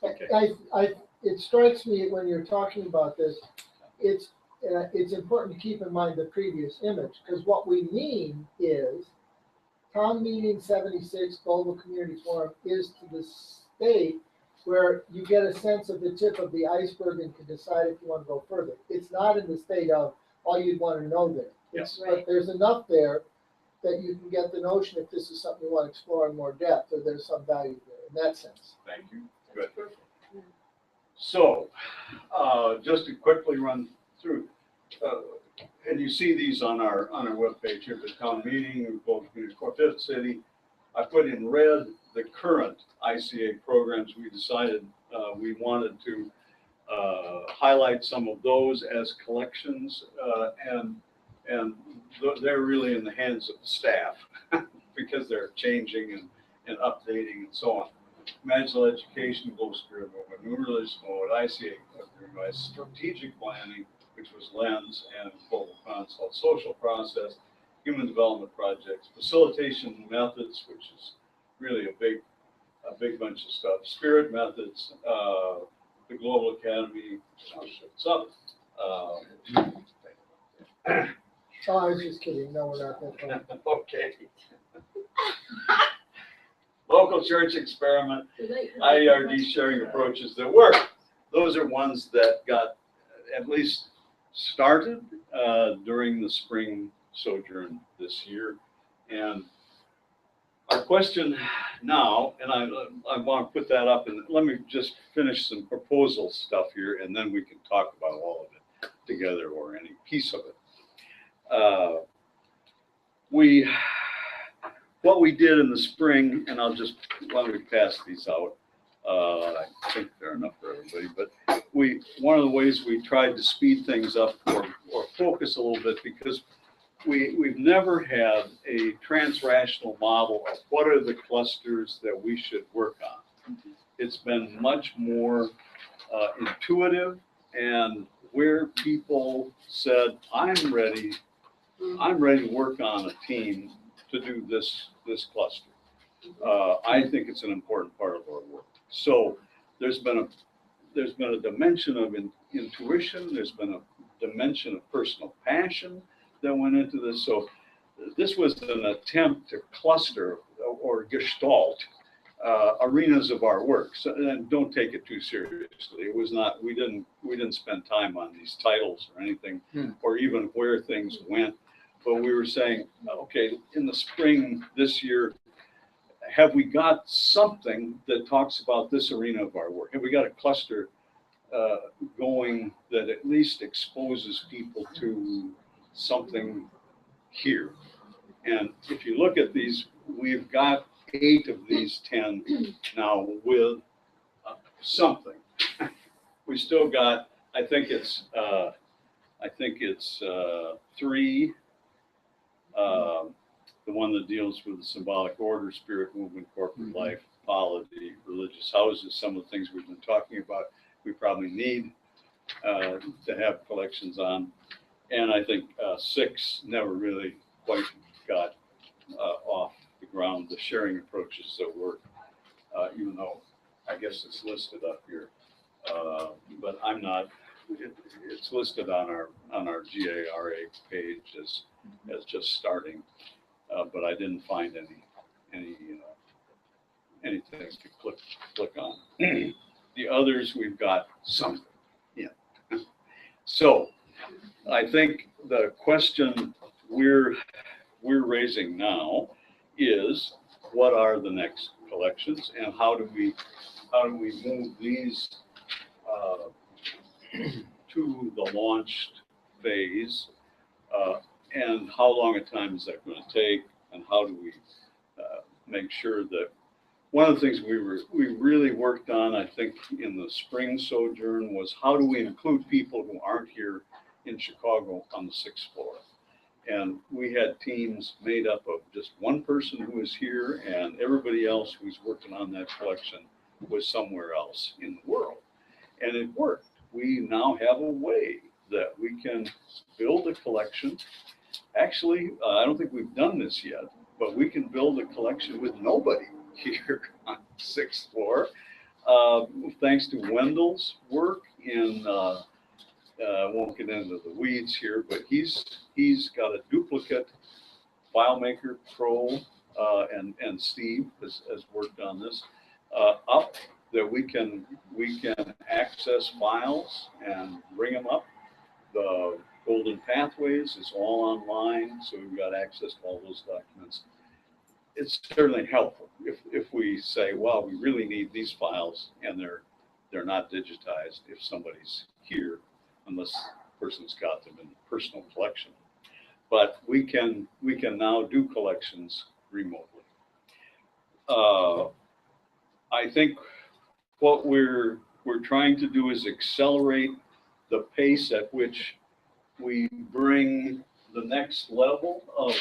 Okay. It strikes me when you're talking about this, it's important to keep in mind the previous image, because what we mean is town meeting 76 Global Community Forum is to the state where you get a sense of the tip of the iceberg and can decide if you want to go further. It's not in the state of all you'd want to know there. Yes. But there's enough there that you can get the notion if this is something you want to explore in more depth, or there's some value there in that sense. Thank you. Good. So, just to quickly run through, and you see these on our webpage here, the town meeting, both community core Fifth City. I put in red the current ICA programs. We decided we wanted to highlight some of those as collections, and they're really in the hands of the staff because they're changing and updating and so on. Magical education, global spirit movement, new religious mode, ICA, strategic planning, which was LENS, and global consult, social process, human development projects, facilitation methods, which is really a big bunch of stuff, spirit methods, the Global Academy, what's up? Oh, I was just kidding. No, we're not that far. Okay. Local church experiment, IERD sharing approaches that work. Those are ones that got at least started during the spring sojourn this year. And our question now, and I want to put that up, and let me just finish some proposal stuff here, and then we can talk about all of it together or any piece of it. What we did in the spring, and I'll just, why don't we pass these out? I think they're enough for everybody, but one of the ways we tried to speed things up or focus a little bit, because we've never had a transrational model of what are the clusters that we should work on. It's been much more intuitive, and where people said, I'm ready to work on a team to do this cluster. I think it's an important part of our work. So there's been there's been a dimension of intuition. There's been a dimension of personal passion that went into this. So this was an attempt to cluster or gestalt arenas of our work. So, and don't take it too seriously. It was not. We didn't spend time on these titles or anything, or even where things went. But we were saying, okay, in the spring this year, have we got something that talks about this arena of our work? Have we got a cluster going that at least exposes people to something here? And if you look at these, we've got 8 of these 10 now with something. We still got, I think it's 3. The one that deals with the symbolic order, spirit movement, corporate life, polity, religious houses, some of the things we've been talking about, we probably need to have collections on. And I think 6 never really quite got off the ground, the sharing approaches that work, even though I guess it's listed up here. But I'm not, it's listed on our GARA page as just starting. But I didn't find anything to click on. The others, we've got something. Yeah. So I think the question we're raising now is, what are the next collections, and how do we move these to the launched phase? And how long a time is that going to take? And how do we make sure that one of the things we really worked on, I think, in the spring sojourn was how do we include people who aren't here in Chicago on the 6th floor? And we had teams made up of just one person who was here, and everybody else who's working on that collection was somewhere else in the world. And it worked. We now have a way that we can build a collection. Actually, I don't think we've done this yet, but we can build a collection with nobody here on the 6th floor. Thanks to Wendell's work in, I won't get into the weeds here, but he's got a duplicate FileMaker Pro, and Steve has worked on this, up that we can access files and bring them up. The Golden Pathways is all online, so we've got access to all those documents. It's certainly helpful if we say, well, we really need these files, and they're not digitized if somebody's here, unless the person's got them in the personal collection. But we can now do collections remotely. I think what we're trying to do is accelerate the pace at which we bring the next level of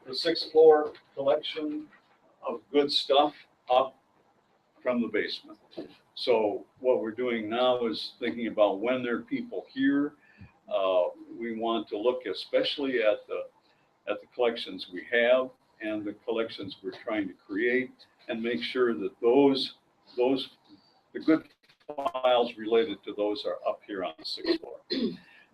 the 6th floor collection of good stuff up from the basement. So what we're doing now is thinking about when there are people here. We want to look especially at the collections we have and the collections we're trying to create, and make sure that the good files related to those are up here on the 6th floor.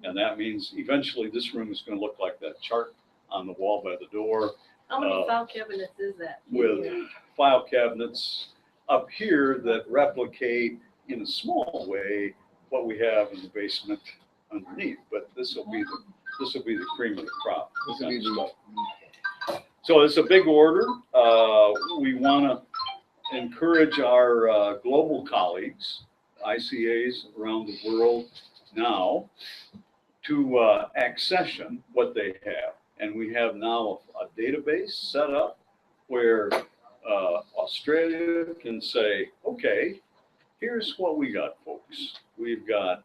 And that means eventually this room is going to look like that chart on the wall by the door. How many file cabinets is that? With file cabinets up here that replicate in a small way what we have in the basement underneath. But this will be the cream of the crop. So it's a big order. We want to encourage our global colleagues, ICAs around the world now, to accession what they have. And we have now a database set up where Australia can say, okay, here's what we got, folks. We've got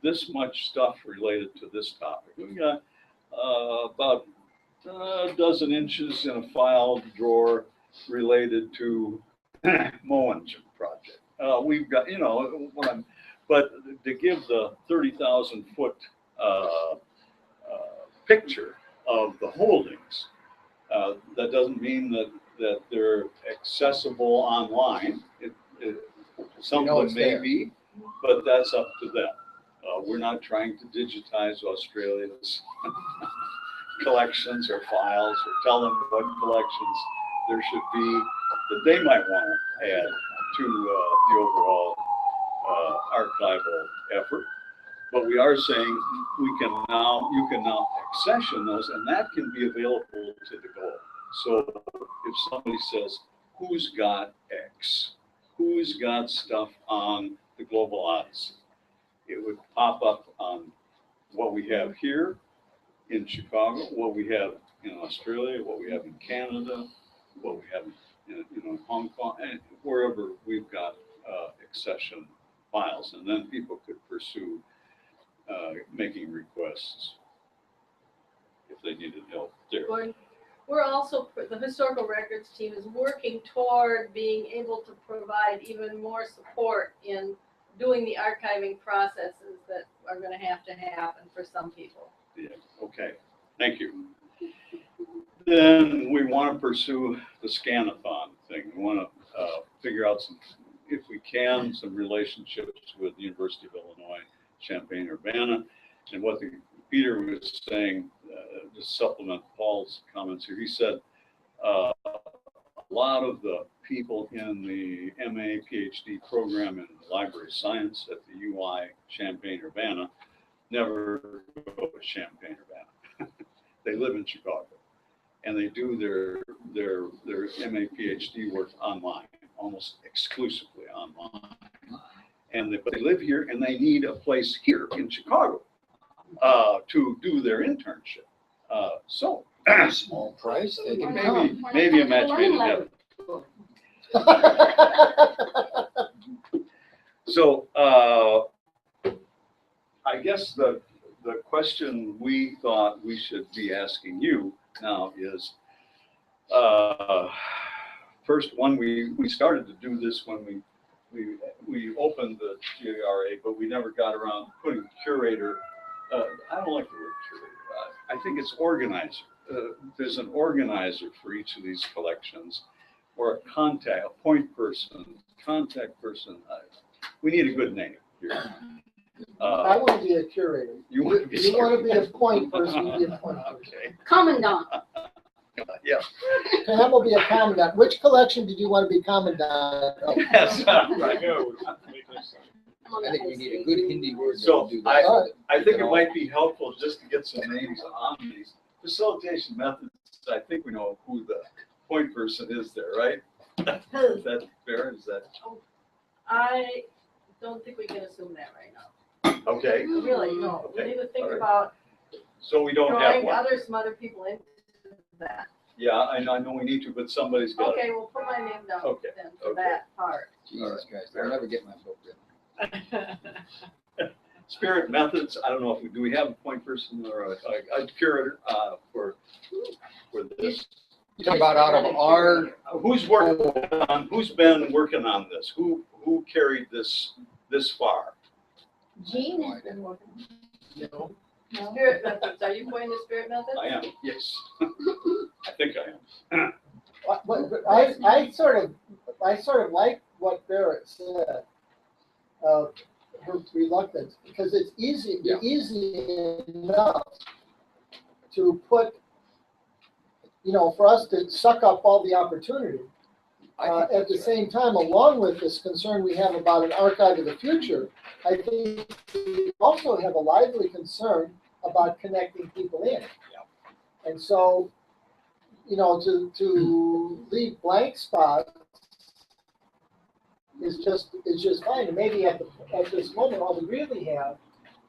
this much stuff related to this topic. We got about a dozen inches in a file drawer related to Moengen project. We've got, but to give the 30,000 foot picture of the holdings, that doesn't mean that they're accessible online. Some know of it's them may there. be, but that's up to them. We're not trying to digitize Australia's collections or files or tell them what collections there should be that they might want to add to the overall archival effort. But we are saying you can now accession those, and that can be available to the goal. So if somebody says, who's got X? Who's got stuff on the Global Odyssey? It would pop up on what we have here in Chicago, what we have in Australia, what we have in Canada, what we have in Hong Kong, and wherever we've got accession files. And then people could pursue making requests if they needed help there. We're also, the historical records team is working toward being able to provide even more support in doing the archiving processes that are gonna have to happen for some people. Yeah, okay, thank you. Then we want to pursue the scan-a-thon thing. We want to figure out some, if we can, some relationships with the University of Illinois, Champaign-Urbana. And what Peter was saying, to supplement Paul's comments here, he said a lot of the people in the MA, PhD program in library science at the UI Champaign-Urbana never go to Champaign-Urbana. They live in Chicago, and they do their MA, PhD work online, almost exclusively online. But they live here, and they need a place here in Chicago to do their internship. So Small price, they can come. maybe a match made in heaven. So I guess the question we thought we should be asking you now is, first one, we started to do this when we opened the GARA, but we never got around to putting curator. I don't like the word curator. I think it's organizer. There's an organizer for each of these collections, or a point person, contact person. We need a good name here. I want to be a curator. You want to be You want to be a point person, you be a point person. Okay. Commandant. Yeah. Pam will be a commandant. Which collection did you want to be commandant of? Yes. I know. I think we need a good Hindi word So, to do that. I think it might be helpful just to get some names on these facilitation methods. I think we know who the point person is there, right? Who? Is that fair? Is that I don't think we can assume that right now. okay? Really, no. We Okay, need to think all right. about So we don't have drawing one. some other people into that. Yeah, I know we need to, but somebody's got Okay, we'll put my name down Okay, then for okay. that part. Jesus Christ, I'll never get my book written. Spirit methods. I don't know if do we have a point person or a curator for this? You talk about out of our, Who's been working on this? Who carried this far? Jean has been working. No. No? Spirit methods, are you pointing to spirit methods? I am. Yes. I think I am. But I sort of like what Barrett said. Her reluctance, because it's easy enough to put, for us to suck up all the opportunity. At the same time, along with this concern we have about an archive of the future, I think we also have a lively concern about connecting people in. And so, to leave blank spots is just fine. And maybe at this moment, all we really have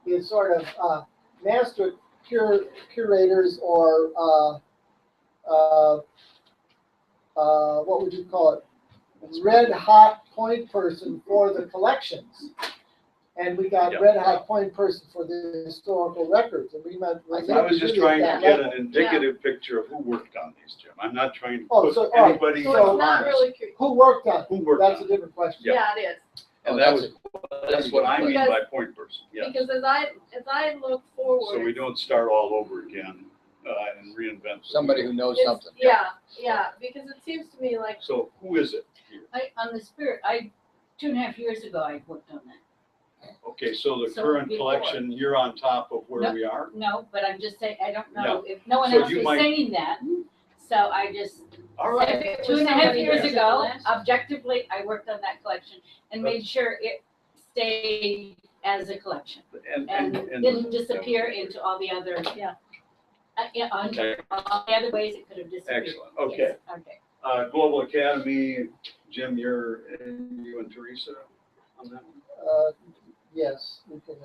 is sort of master curators or what would you call it? Red hot point person for the collections. And we got red hot point person for the historical records. And we might. I was just trying to get an indicative picture of who worked on these, Jim. I'm not trying to Oh, put so, all right. anybody So on it's not this. really, Who worked on it? Who worked That's on a different question. yeah, it is. And that's what I mean Because- by point person, yes. Because as I look forward. So we don't start all over again and reinvent. the somebody wheel. who knows It's- something. Yeah, because it seems to me like, So who is it here? On the spirit, I 2.5 years ago, I worked on that. Okay, so the So current before. collection, you're on top of where No. we are? No, but I'm just saying, I don't know if no one So else you was might- saying that. So I just All right. said, It 2.5 was somebody years there. ago, objectively, I worked on that collection and made sure it stayed as a collection and didn't disappear into all the other, yeah, on Okay. all the other ways it could have disappeared. Excellent, okay. Yes, okay. Global Academy, Jim, you and Teresa on that one? Yes, we can,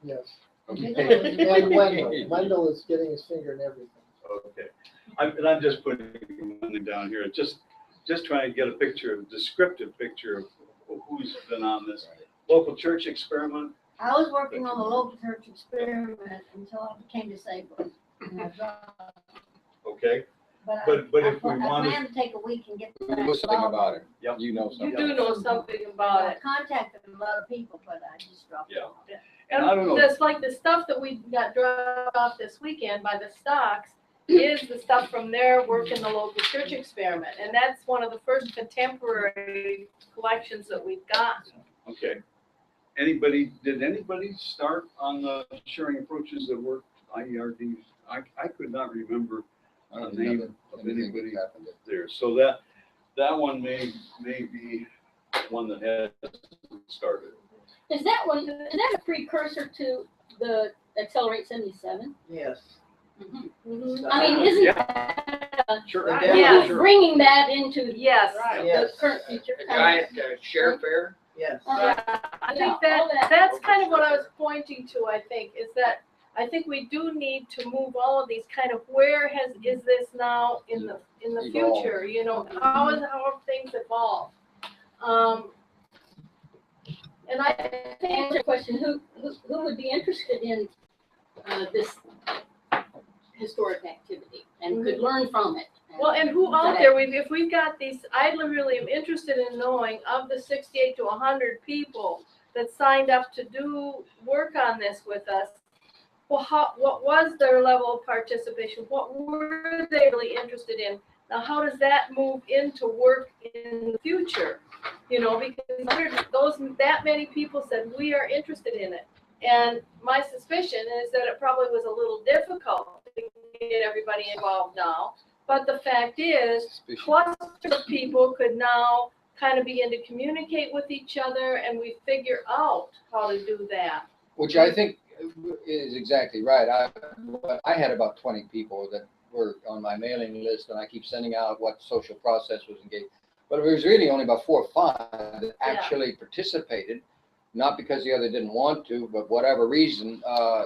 yes. Okay. And Wendell is getting his finger in everything. Okay. I'm just putting one down here, just trying to get a picture, a descriptive picture of who's been on this. Local church experiment, I was working on the local church experiment until I became disabled. And I dropped. okay? But But I if we I wanted- plan to take a week and get. You know something about it. Yep. You know You something. do know something about I it. contacted a lot of people, but I just dropped Yeah. off. And I don't know. Just like the stuff that we got dropped off this weekend by the Stocks is the stuff from their work in the local church experiment. And that's one of the first contemporary collections that we've got. Okay. Did anybody start on the sharing approaches that worked IERD? I could not remember I don't the name know of anything anybody that's happened. there. So that one may be one that has started. Is that a precursor to the Accelerate 77? Yes. Mhm. I mean, isn't Yeah. that, Sure. Yeah. Yeah. who's bringing that into Yes. the Yes. current future? The guy at the sheriff fair. Yes. Yeah, I think Yeah, all that. that's kind of what I was pointing to, I think, is that I think we do need to move all of these kind of, is this now in the Evolve. future, you know, how have things evolved? And I To think, answer the question, who would be interested in this historic activity and could learn from it? well, and who out there, if we've got these, I really am interested in knowing of the 68 to 100 people that signed up to do work on this with us, well, what was their level of participation? What were they really interested in? Now, how does that move into work in the future? You know, because that many people said, we are interested in it. And my suspicion is that it probably was a little difficult to get everybody involved now. But the fact is, clusters of people could now kind of begin to communicate with each other, and we figure out how to do that. Which I think is exactly right. I had about 20 people that were on my mailing list, and I keep sending out what social process was engaged. But it was really only about 4 or 5 that actually participated, not because the other didn't want to, but whatever reason,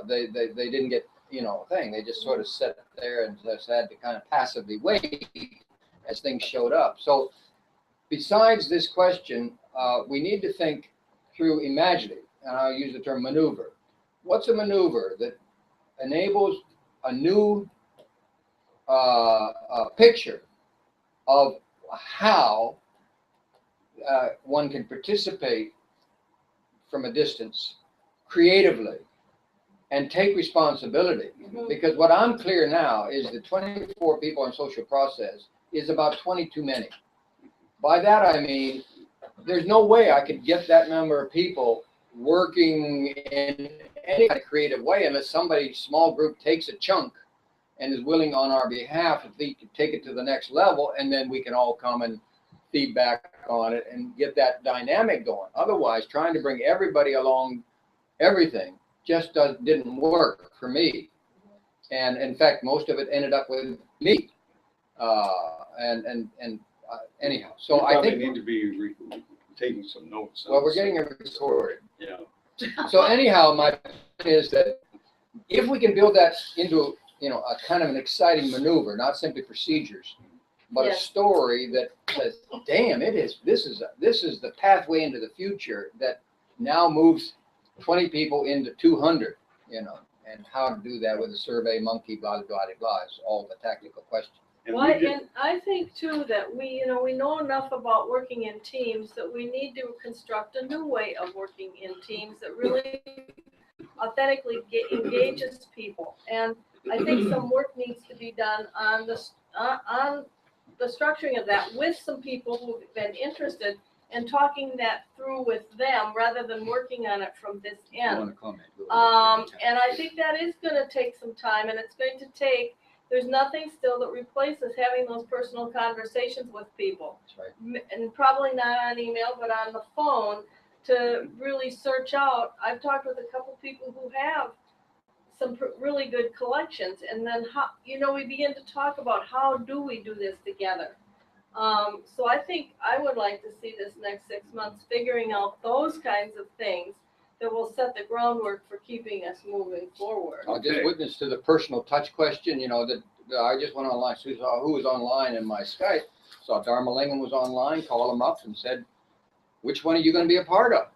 they didn't get, a thing. They just sort of sat there and just had to kind of passively wait as things showed up. So besides this question, we need to think through imagining, and I'll use the term maneuver. What's a maneuver that enables a new picture of how one can participate from a distance creatively and take responsibility? Because what I'm clear now is that 24 people in social process is about 20 too many. By that I mean, there's no way I could get that number of people working in any kind of creative way unless somebody, small group, takes a chunk and is willing on our behalf to take it to the next level, and then we can all come and feedback on it and get that dynamic going. Otherwise, trying to bring everybody along everything just didn't work for me. And in fact, most of it ended up with me. Anyhow, so You I probably think, need to be taking some notes. well, we're getting it recorded. Yeah. So anyhow, my point is that if we can build that into, a kind of an exciting maneuver, not simply procedures, but a Yes. story that says, damn, this is the pathway into the future that now moves 20 people into 200, and how to do that with a survey monkey, blah, blah, blah, blah, is all the tactical questions. And Well, we did- and I think too that we know enough about working in teams that we need to construct a new way of working in teams that really authentically engages people. And I think some work needs to be done on the structuring of that with some people who've been interested and talking that through with them rather than working on it from this I end. want to comment. And I think that is gonna take some time, and it's going to take, there's nothing still that replaces having those personal conversations with people. That's right. And probably not on email, but on the phone, to really search out. I've talked with a couple people who have some really good collections, and then how, we begin to talk about how do we do this together. So I think I would like to see this next 6 months figuring out those kinds of things that will set the groundwork for keeping us moving forward. I'll just witness to the personal touch question, that I just went online, saw who was online in my Skype, saw Dharma Lingam was online, called him up and said, which one are you going to be a part of?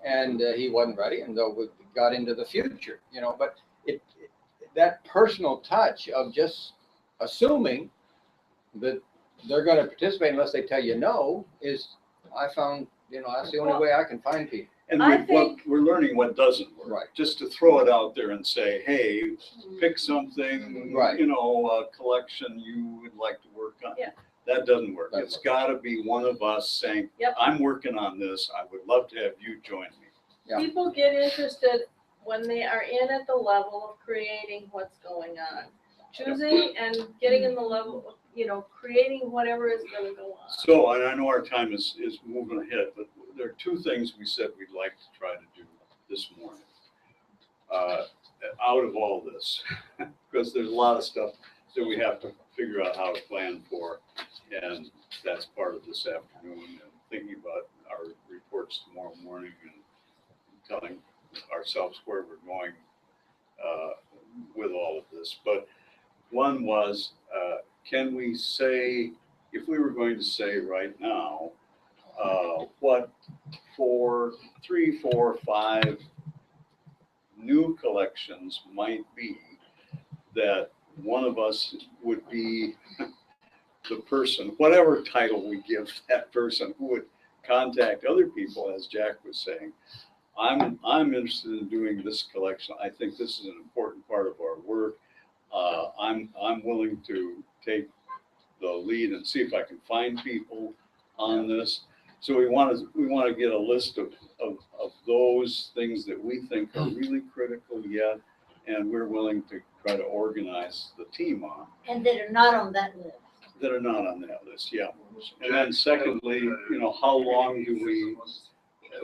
And he wasn't ready, and though we got into the future, but that personal touch of just assuming that they're going to participate unless they tell you no I found, that's the only way I can find people. And I think- we're learning what doesn't work. Right. Just to throw it out there and say, hey, pick something, Right. a collection you would like to work on. Yeah. That doesn't work. Doesn't It's work. got to be one of us saying, Yep. I'm working on this. I would love to have you join me. Yeah. People get interested when they are in at the level of creating what's going on. Choosing and getting in the level of, creating whatever is going to go on. So, and I know our time is moving ahead, but there are two things we said we'd like to try to do this morning. Out of all this, because there's a lot of stuff that we have to figure out how to plan for, and that's part of this afternoon, and thinking about our reports tomorrow morning and telling ourselves where we're going with all of this. But one was, can we say, if we were going to say right now, what 3, 4, 5 new collections might be that one of us would be the person, whatever title we give that person, who would contact other people, as Jack was saying. I'm interested in doing this collection. I think this is an important part of our work. I'm willing to take the lead and see if I can find people on this. So we want to get a list of those things that we think are really critical yet, and we're willing to try to organize the team on. And that are not on that list. That are not on that list, yeah. And then secondly, how long do we,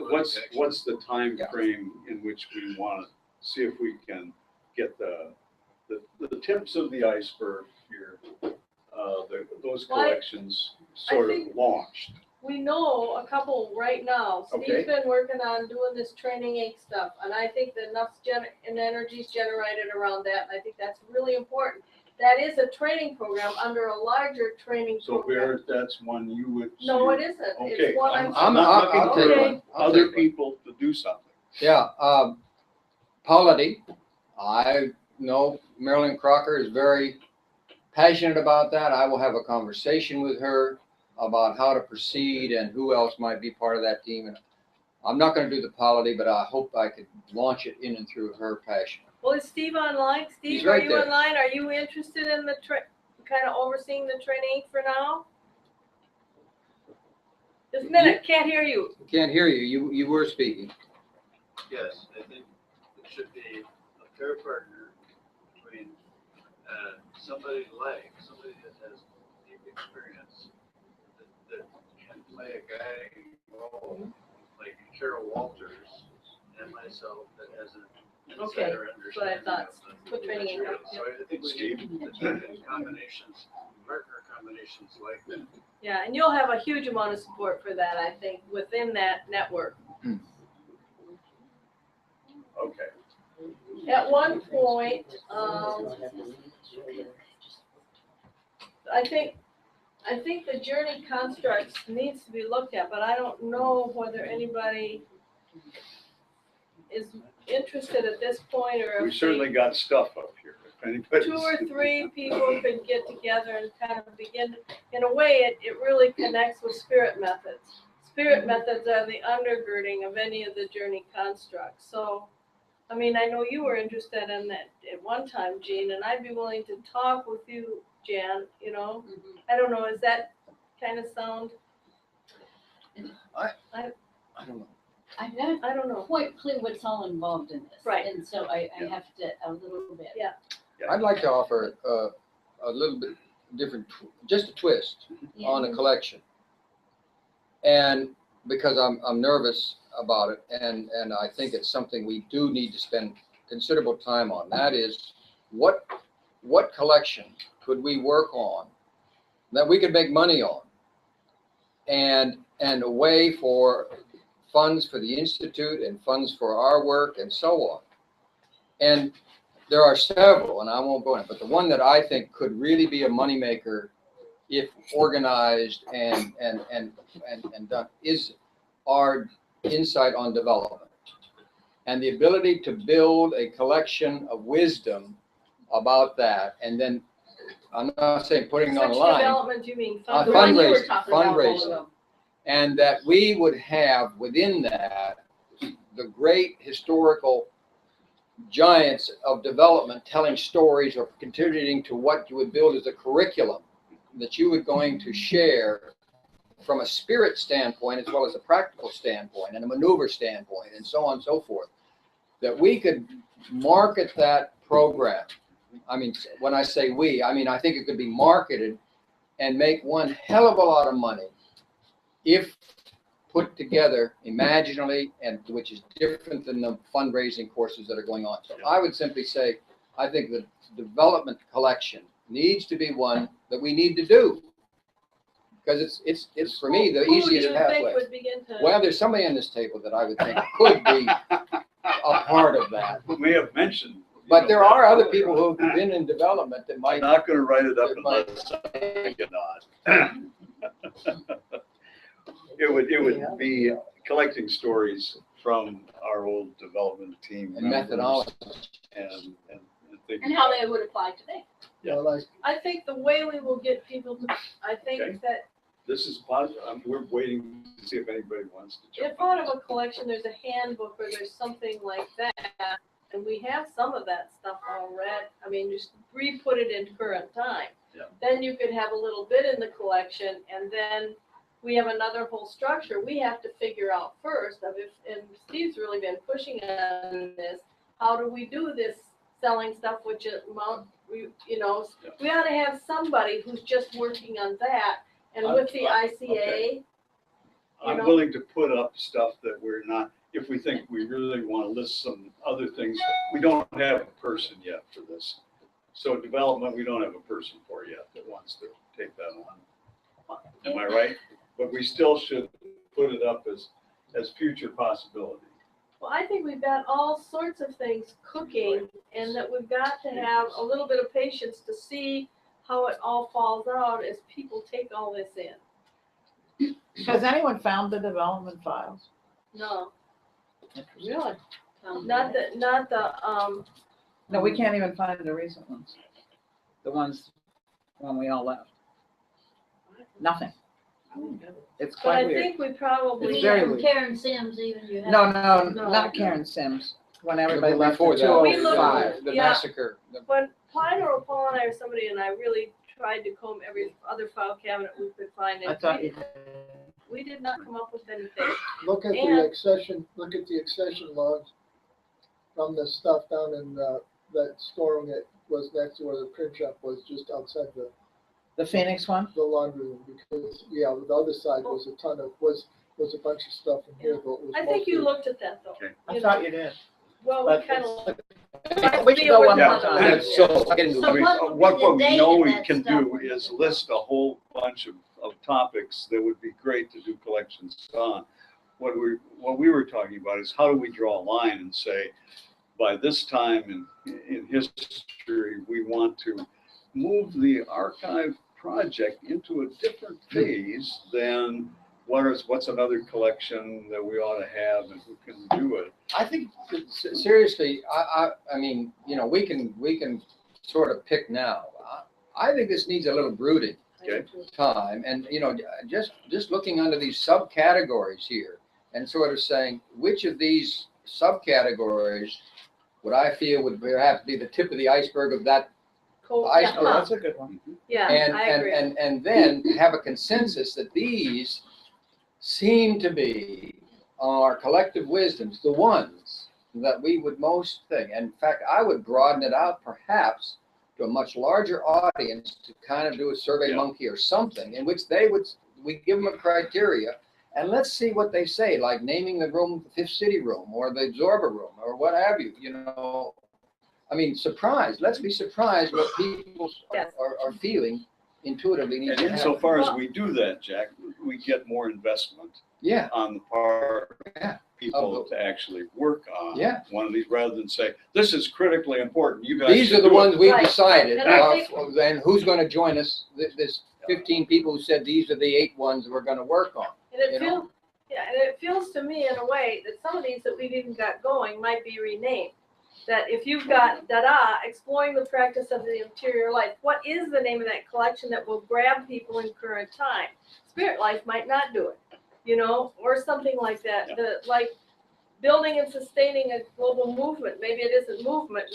what's the time frame in which we want to see if we can get the tips of the iceberg here, those collections sort of launched. We know a couple right now. Okay. Steve's been working on doing this training ink stuff, and I think that enough energy is generated around that, and I think that's really important. That is a training program under a larger training So program. Barrett, that's one you would. No, it isn't. Okay, It's one I'm I'll looking take for one. I'll other take one. people to do something. Yeah, polity. I know Marilyn Crocker is very passionate about that. I will have a conversation with her about how to proceed and who else might be part of that team. And I'm not going to do the polity, but I hope I could launch it in and through her passion. Well, is Steve online? Steve, He's right are you there. online? Are you interested in the kind of overseeing the training for now? Just a minute, can't hear you. Can't hear you. You were speaking. Yes, I think it should be a fair partner between somebody that has deep experience that can play a guiding role, like Carol Walters and myself, that has an Okay, insider that's what I understanding thought. of the Put training in. material. So I think we need combinations, partner combinations like that. Yeah, and you'll have a huge amount of support for that, I think, within that network. Okay. At one point, I think the journey constructs needs to be looked at, but I don't know whether anybody is interested at this point, or We if certainly got stuff up here. If anybody's. 2 or 3 people could get together and kind of begin, in a way, it really connects with spirit methods. Spirit methods are the undergirding of any of the journey constructs. So, I mean, I know you were interested in that at one time, Jean, and I'd be willing to talk with you, Jan, I don't know, is that kind of sound? I don't know. I'm not I don't know. quite clear what's all involved in this. Right. And so I Yeah. have to, a little bit. Yeah. I'd like to offer a little bit different, just a twist Yeah. on a collection. And because I'm nervous about it, and I think it's something we do need to spend considerable time on. That is, what collection could we work on that we could make money on, and a way for funds for the Institute and funds for our work and so on. And there are several, and I won't go in, but the one that I think could really be a moneymaker if organized and done is our insight on development and the ability to build a collection of wisdom about that. And then I'm not saying putting it Which online, development do you mean? Uh, The one you were fundraising, talking about, fundraising. Lola. and that we would have within that the great historical giants of development telling stories or contributing to what you would build as a curriculum that you were going to share from a spirit standpoint as well as a practical standpoint and a maneuver standpoint and so on and so forth, that we could market that program. I mean, when I say we, I mean, I think it could be marketed and make one hell of a lot of money if put together imaginally, and which is different than the fundraising courses that are going on. So I would simply say, I think the development collection needs to be one that we need to do. Because it's for me, the Who easiest do you think pathway. would begin to? Well, there's somebody on this table that I would think could be a part of that. We may have mentioned. But there are other people who've been in development that I'm might. not gonna write it up that might- unless I cannot. It would be collecting stories from our old development team. And members methodology. And thinking And how about they would apply today. Yeah. Well, like, I think the way we will get people to, I think Okay. that this is positive. We're waiting to see if anybody wants to jump if on out of a collection, there's a handbook or there's something like that, and we have some of that stuff already, I mean, just re-put it in current time. Yeah. Then you could have a little bit in the collection, and then we have another whole structure. We have to figure out first of if, and Steve's really been pushing on this, how do we do this selling stuff, which amount, we ought to have somebody who's just working on that, and with the ICA, I'm know? willing to put up stuff that we're not, if we think we really want to list some other things. We don't have a person yet for this. So development, we don't have a person for yet that wants to take that on. Am I right? But we still should put it up as future possibility. well, I think we've got all sorts of things cooking, and that we've got to have a little bit of patience to see how it all falls out as people take all this in. Has anyone found the development files? No, Really? not the, No, we can't even find the recent ones. The ones when we all left. Nothing. It's but quite I weird. think we probably. It's very Even weird. Karen Sims, even you have. No, No. not Karen Sims, when everybody left Before in that, We looked- 205. the Yeah. massacre. When Paul and I or somebody and I really tried to comb every other file cabinet we could find, I and thought you did. we did not come up with anything. look at And- the accession logs from the stuff down in, that storeroom that was next to where the print shop was, just outside The Phoenix one? the laundry room, because, yeah, the other side was a ton of, was a bunch of stuff in here, but it was I think you mostly- looked at that though. Okay. I thought you did. Well, we but kind it's- of. We should go one more Yeah, time. so getting to So the- what would be what the we date know of we that can stuff do when you is do list a whole bunch of topics that would be great to do collections on. What we were talking about is how do we draw a line and say, by this time in history, we want to move the archive project into a different phase than what's another collection that we ought to have and who can do it. I think seriously, I mean, we can sort of pick now. I think this needs a little brooding Okay. time, and just looking under these subcategories here and sort of saying which of these subcategories would I feel would perhaps be the tip of the iceberg of that Cool. iceberg. Yeah, That's a good one. yeah, And, I and, agree. and, and then have a consensus that these seem to be our collective wisdoms, the ones that we would most think. And in fact, I would broaden it out perhaps to a much larger audience to kind of do a survey Yeah. monkey or something in which we give them a criteria and let's see what they say, like naming the room the Fifth City room or the Absorber room or what have you, I mean, surprised. Let's be surprised what people Yes. are feeling intuitively. needs And to happen. insofar as we do that, Jack, we get more investment Yeah, on the part Yeah. of people to actually work on Yeah. one of these, rather than say, this is critically important, you guys these should are the do it." ones we've Right. decided. And I think- And who's going to join us? This 15 people who said these are the 8 ones we're going to work on. And it You know? feels, yeah, and it feels to me in a way that some of these that we've even got going might be renamed. That if you've got exploring the practice of the interior life, what is the name of that collection that will grab people in current time? Spirit Life might not do it, or something like that. Like building and sustaining a global movement. Maybe it isn't movement,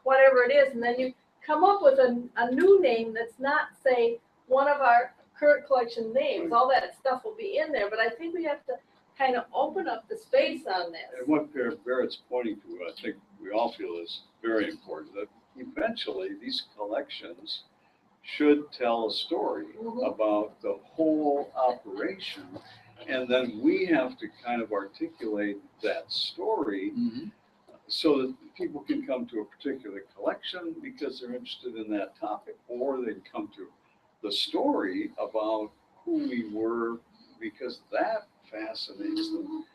whatever it is, and then you come up with a new name that's not, say, one of our current collection names. All that stuff will be in there, but I think we have to kind of open up the space on this. And what Barrett's pointing to, I think we all feel is very important, that eventually these collections should tell a story Mhm. about the whole operation. And then we have to kind of articulate that story Mhm. so that people can come to a particular collection because they're interested in that topic, or they can come to the story about who we were because that fascinates them.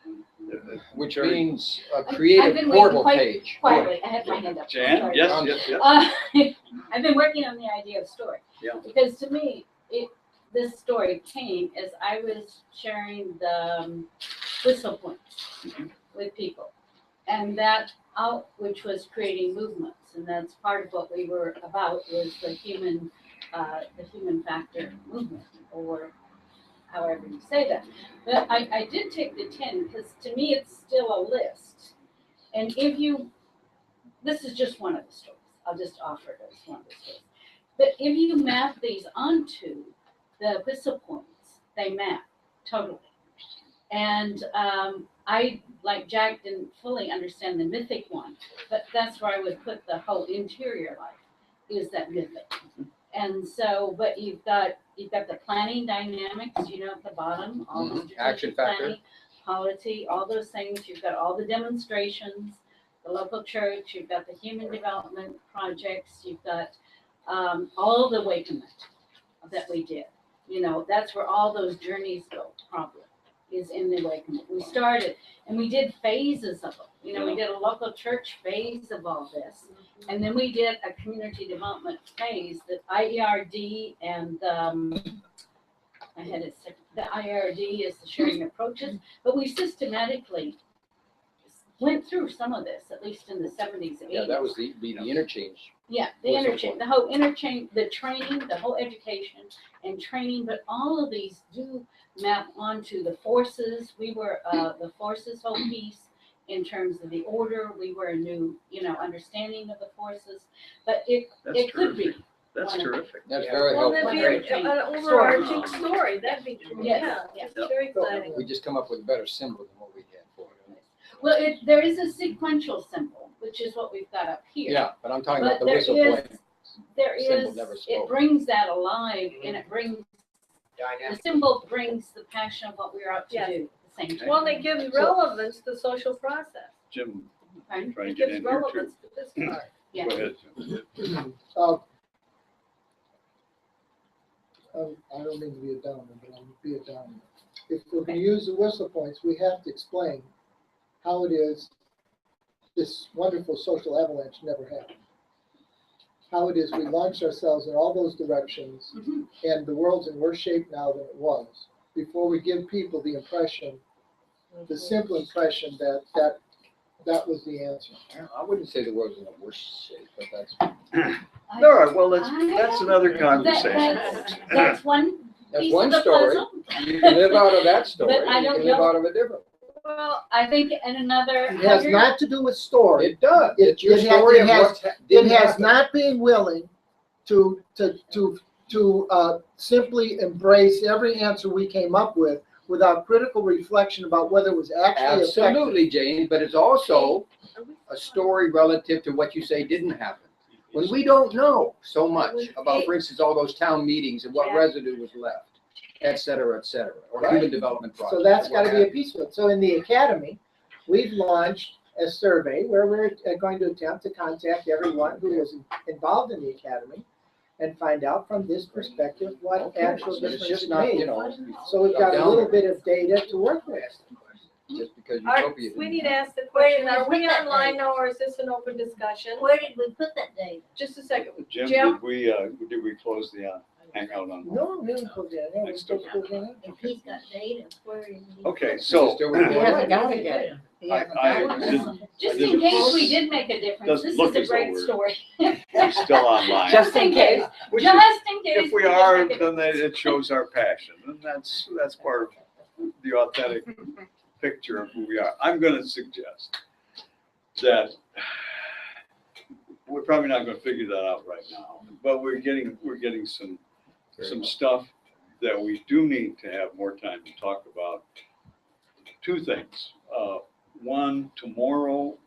Which Very- means a I've creative been waiting portal quite page. Quietly, I have my hand up. Jan, Sorry. yes. I've been working on the idea of story. Yeah. Because to me, this story came as I was sharing the whistle points with people. And that which was creating movements. And that's part of what we were about, was the human factor movement, or however you say that. But I did take the 10 because to me it's still a list. And this is just one of the stories. I'll just offer it as one of the stories. But if you map these onto the whistle points, they map totally. And I, like Jack, didn't fully understand the mythic one, but that's where I would put the whole interior life, is that mythic. And so, but you've got the planning dynamics, at the bottom, all the Mhm. Action strategic factor. planning, polity, all those things. You've got all the demonstrations, the local church, you've got the human development projects, you've got all the awakenment that we did. That's where all those journeys go, probably, is in the awakenment. We started, and we did phases of them. We did a local church phase of all this. And then we did a community development phase, that IERD and the IRD is the sharing approaches, but we systematically went through some of this, at least in the 70s and 80s. Yeah, that was the interchange. Yeah, the Whistle interchange, the whole interchange, the training, the whole education and training, but all of these do map onto the forces. We were the forces whole piece in terms of the order. We were a new, understanding of the forces, but it could be. That's one of- terrific. That's Yeah. very Well, helpful. that'd be an overarching story. That'd be, Yes. it's very exciting. We just come up with a better symbol than what we had for it. Well, there is a sequential symbol, which is what we've got up here. Yeah, but I'm talking about But the whistle point. there Symbol is, never it spoke. brings that alive, and it brings, the Dynamic. symbol brings the passion of what we're out to Yes. do at the same time. Well, it gives relevance to the social process. Jim, Pardon? trying It to get gives in here too. relevance to this part. Yeah. Go ahead, Jim. I don't mean to be a downer, but I'm gonna be a downer. If we're gonna use the whistle points, we have to explain how it is this wonderful social avalanche never happened. How it is we launched ourselves in all those directions, Mhm. and the world's in worse shape now than it was. Before we give people the impression, the simple impression that was the answer. I wouldn't say the world's in a worse shape, but that's, All right, well, that's another conversation. That's one that's piece one of the story. puzzle. You can live out of that story, But I you don't can live know- out of a different. Well, I think in another. It has 100 not to do with story. It does. It- It's your it ha- story it of has- what's It didn't has happen. not been willing to simply embrace every answer we came up with without critical reflection about whether it was actually effective. Absolutely, Jane, but it's also a story relative to what you say didn't happen. When we don't know so much about, for instance, all those town meetings and what residue was left, et cetera, or Right. human development projects. So that's what gotta be have a piece of it. So in the academy, we've launched a survey where we're going to attempt to contact everyone who was involved in the academy and find out from this perspective what Okay, actual but it's difference just it not, you made. know, So we've got a little bit of data to work with. just because All right, utopia we didn't need to happen. ask the question, Where did are we we put that online data? now or is this an open discussion? Where did we put that data? Just a second. Jim, Jim? did we close the hangout on? No, we didn't put that in. We Next to- just put that in. If he's got data, where is he? Okay, Is it so still He recording? hasn't got it yet. He hasn't I got it. didn't, Just I in didn't- case we did make a difference, Doesn't this look is a as though great we're- story. we're still online. Just in case. Which is- Just in case. If we did are, make a then it shows our passion, and that's part of the authentic picture of who we are. I'm gonna suggest that we're probably not gonna figure that out right now, but we're getting some stuff that we do need to have more time to talk about. Two things. One, tomorrow,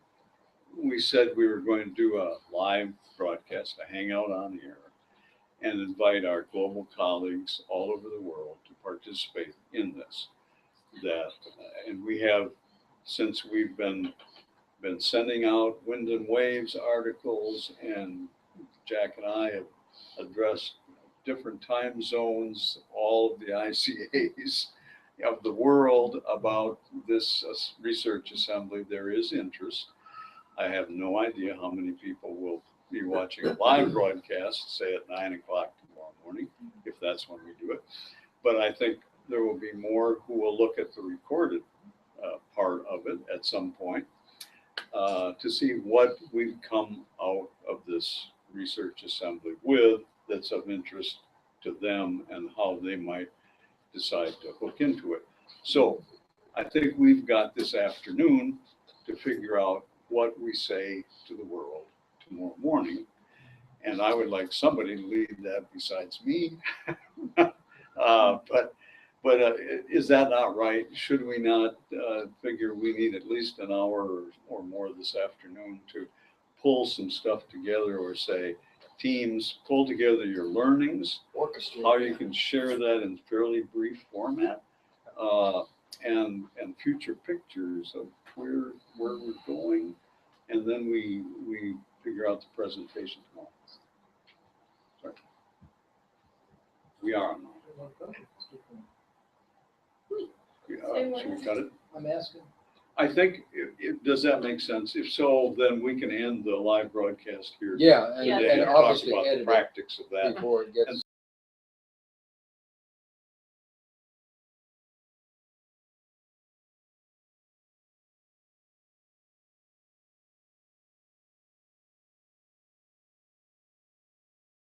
we said we were going to do a live broadcast, a hangout on air, and invite our global colleagues all over the world to participate in this. And we have, since we've been sending out wind and waves articles, and Jack and I have addressed different time zones, all of the ICAs of the world about this research assembly. There is interest. I have no idea how many people will be watching a live broadcast, say at 9 o'clock tomorrow morning, if that's when we do it. But I think there will be more who will look at the recorded part of it at some point to see what we've come out of this research assembly with that's of interest to them and how they might decide to hook into it. So I think we've got this afternoon to figure out what we say to the world tomorrow morning. And I would like somebody to lead that besides me. But is that not right? Should we not figure we need at least an hour or more this afternoon to pull some stuff together, or say, teams, pull together your learnings, how you can share that in fairly brief format, and future pictures of where we're going, and then we figure out the presentation tomorrow. Sorry. We are on. Should we cut it? I'm asking. I think, does that make sense? If so, then we can end the live broadcast here. Yeah, Yeah. and Today and talk obviously about the edit it practics of that. before it gets.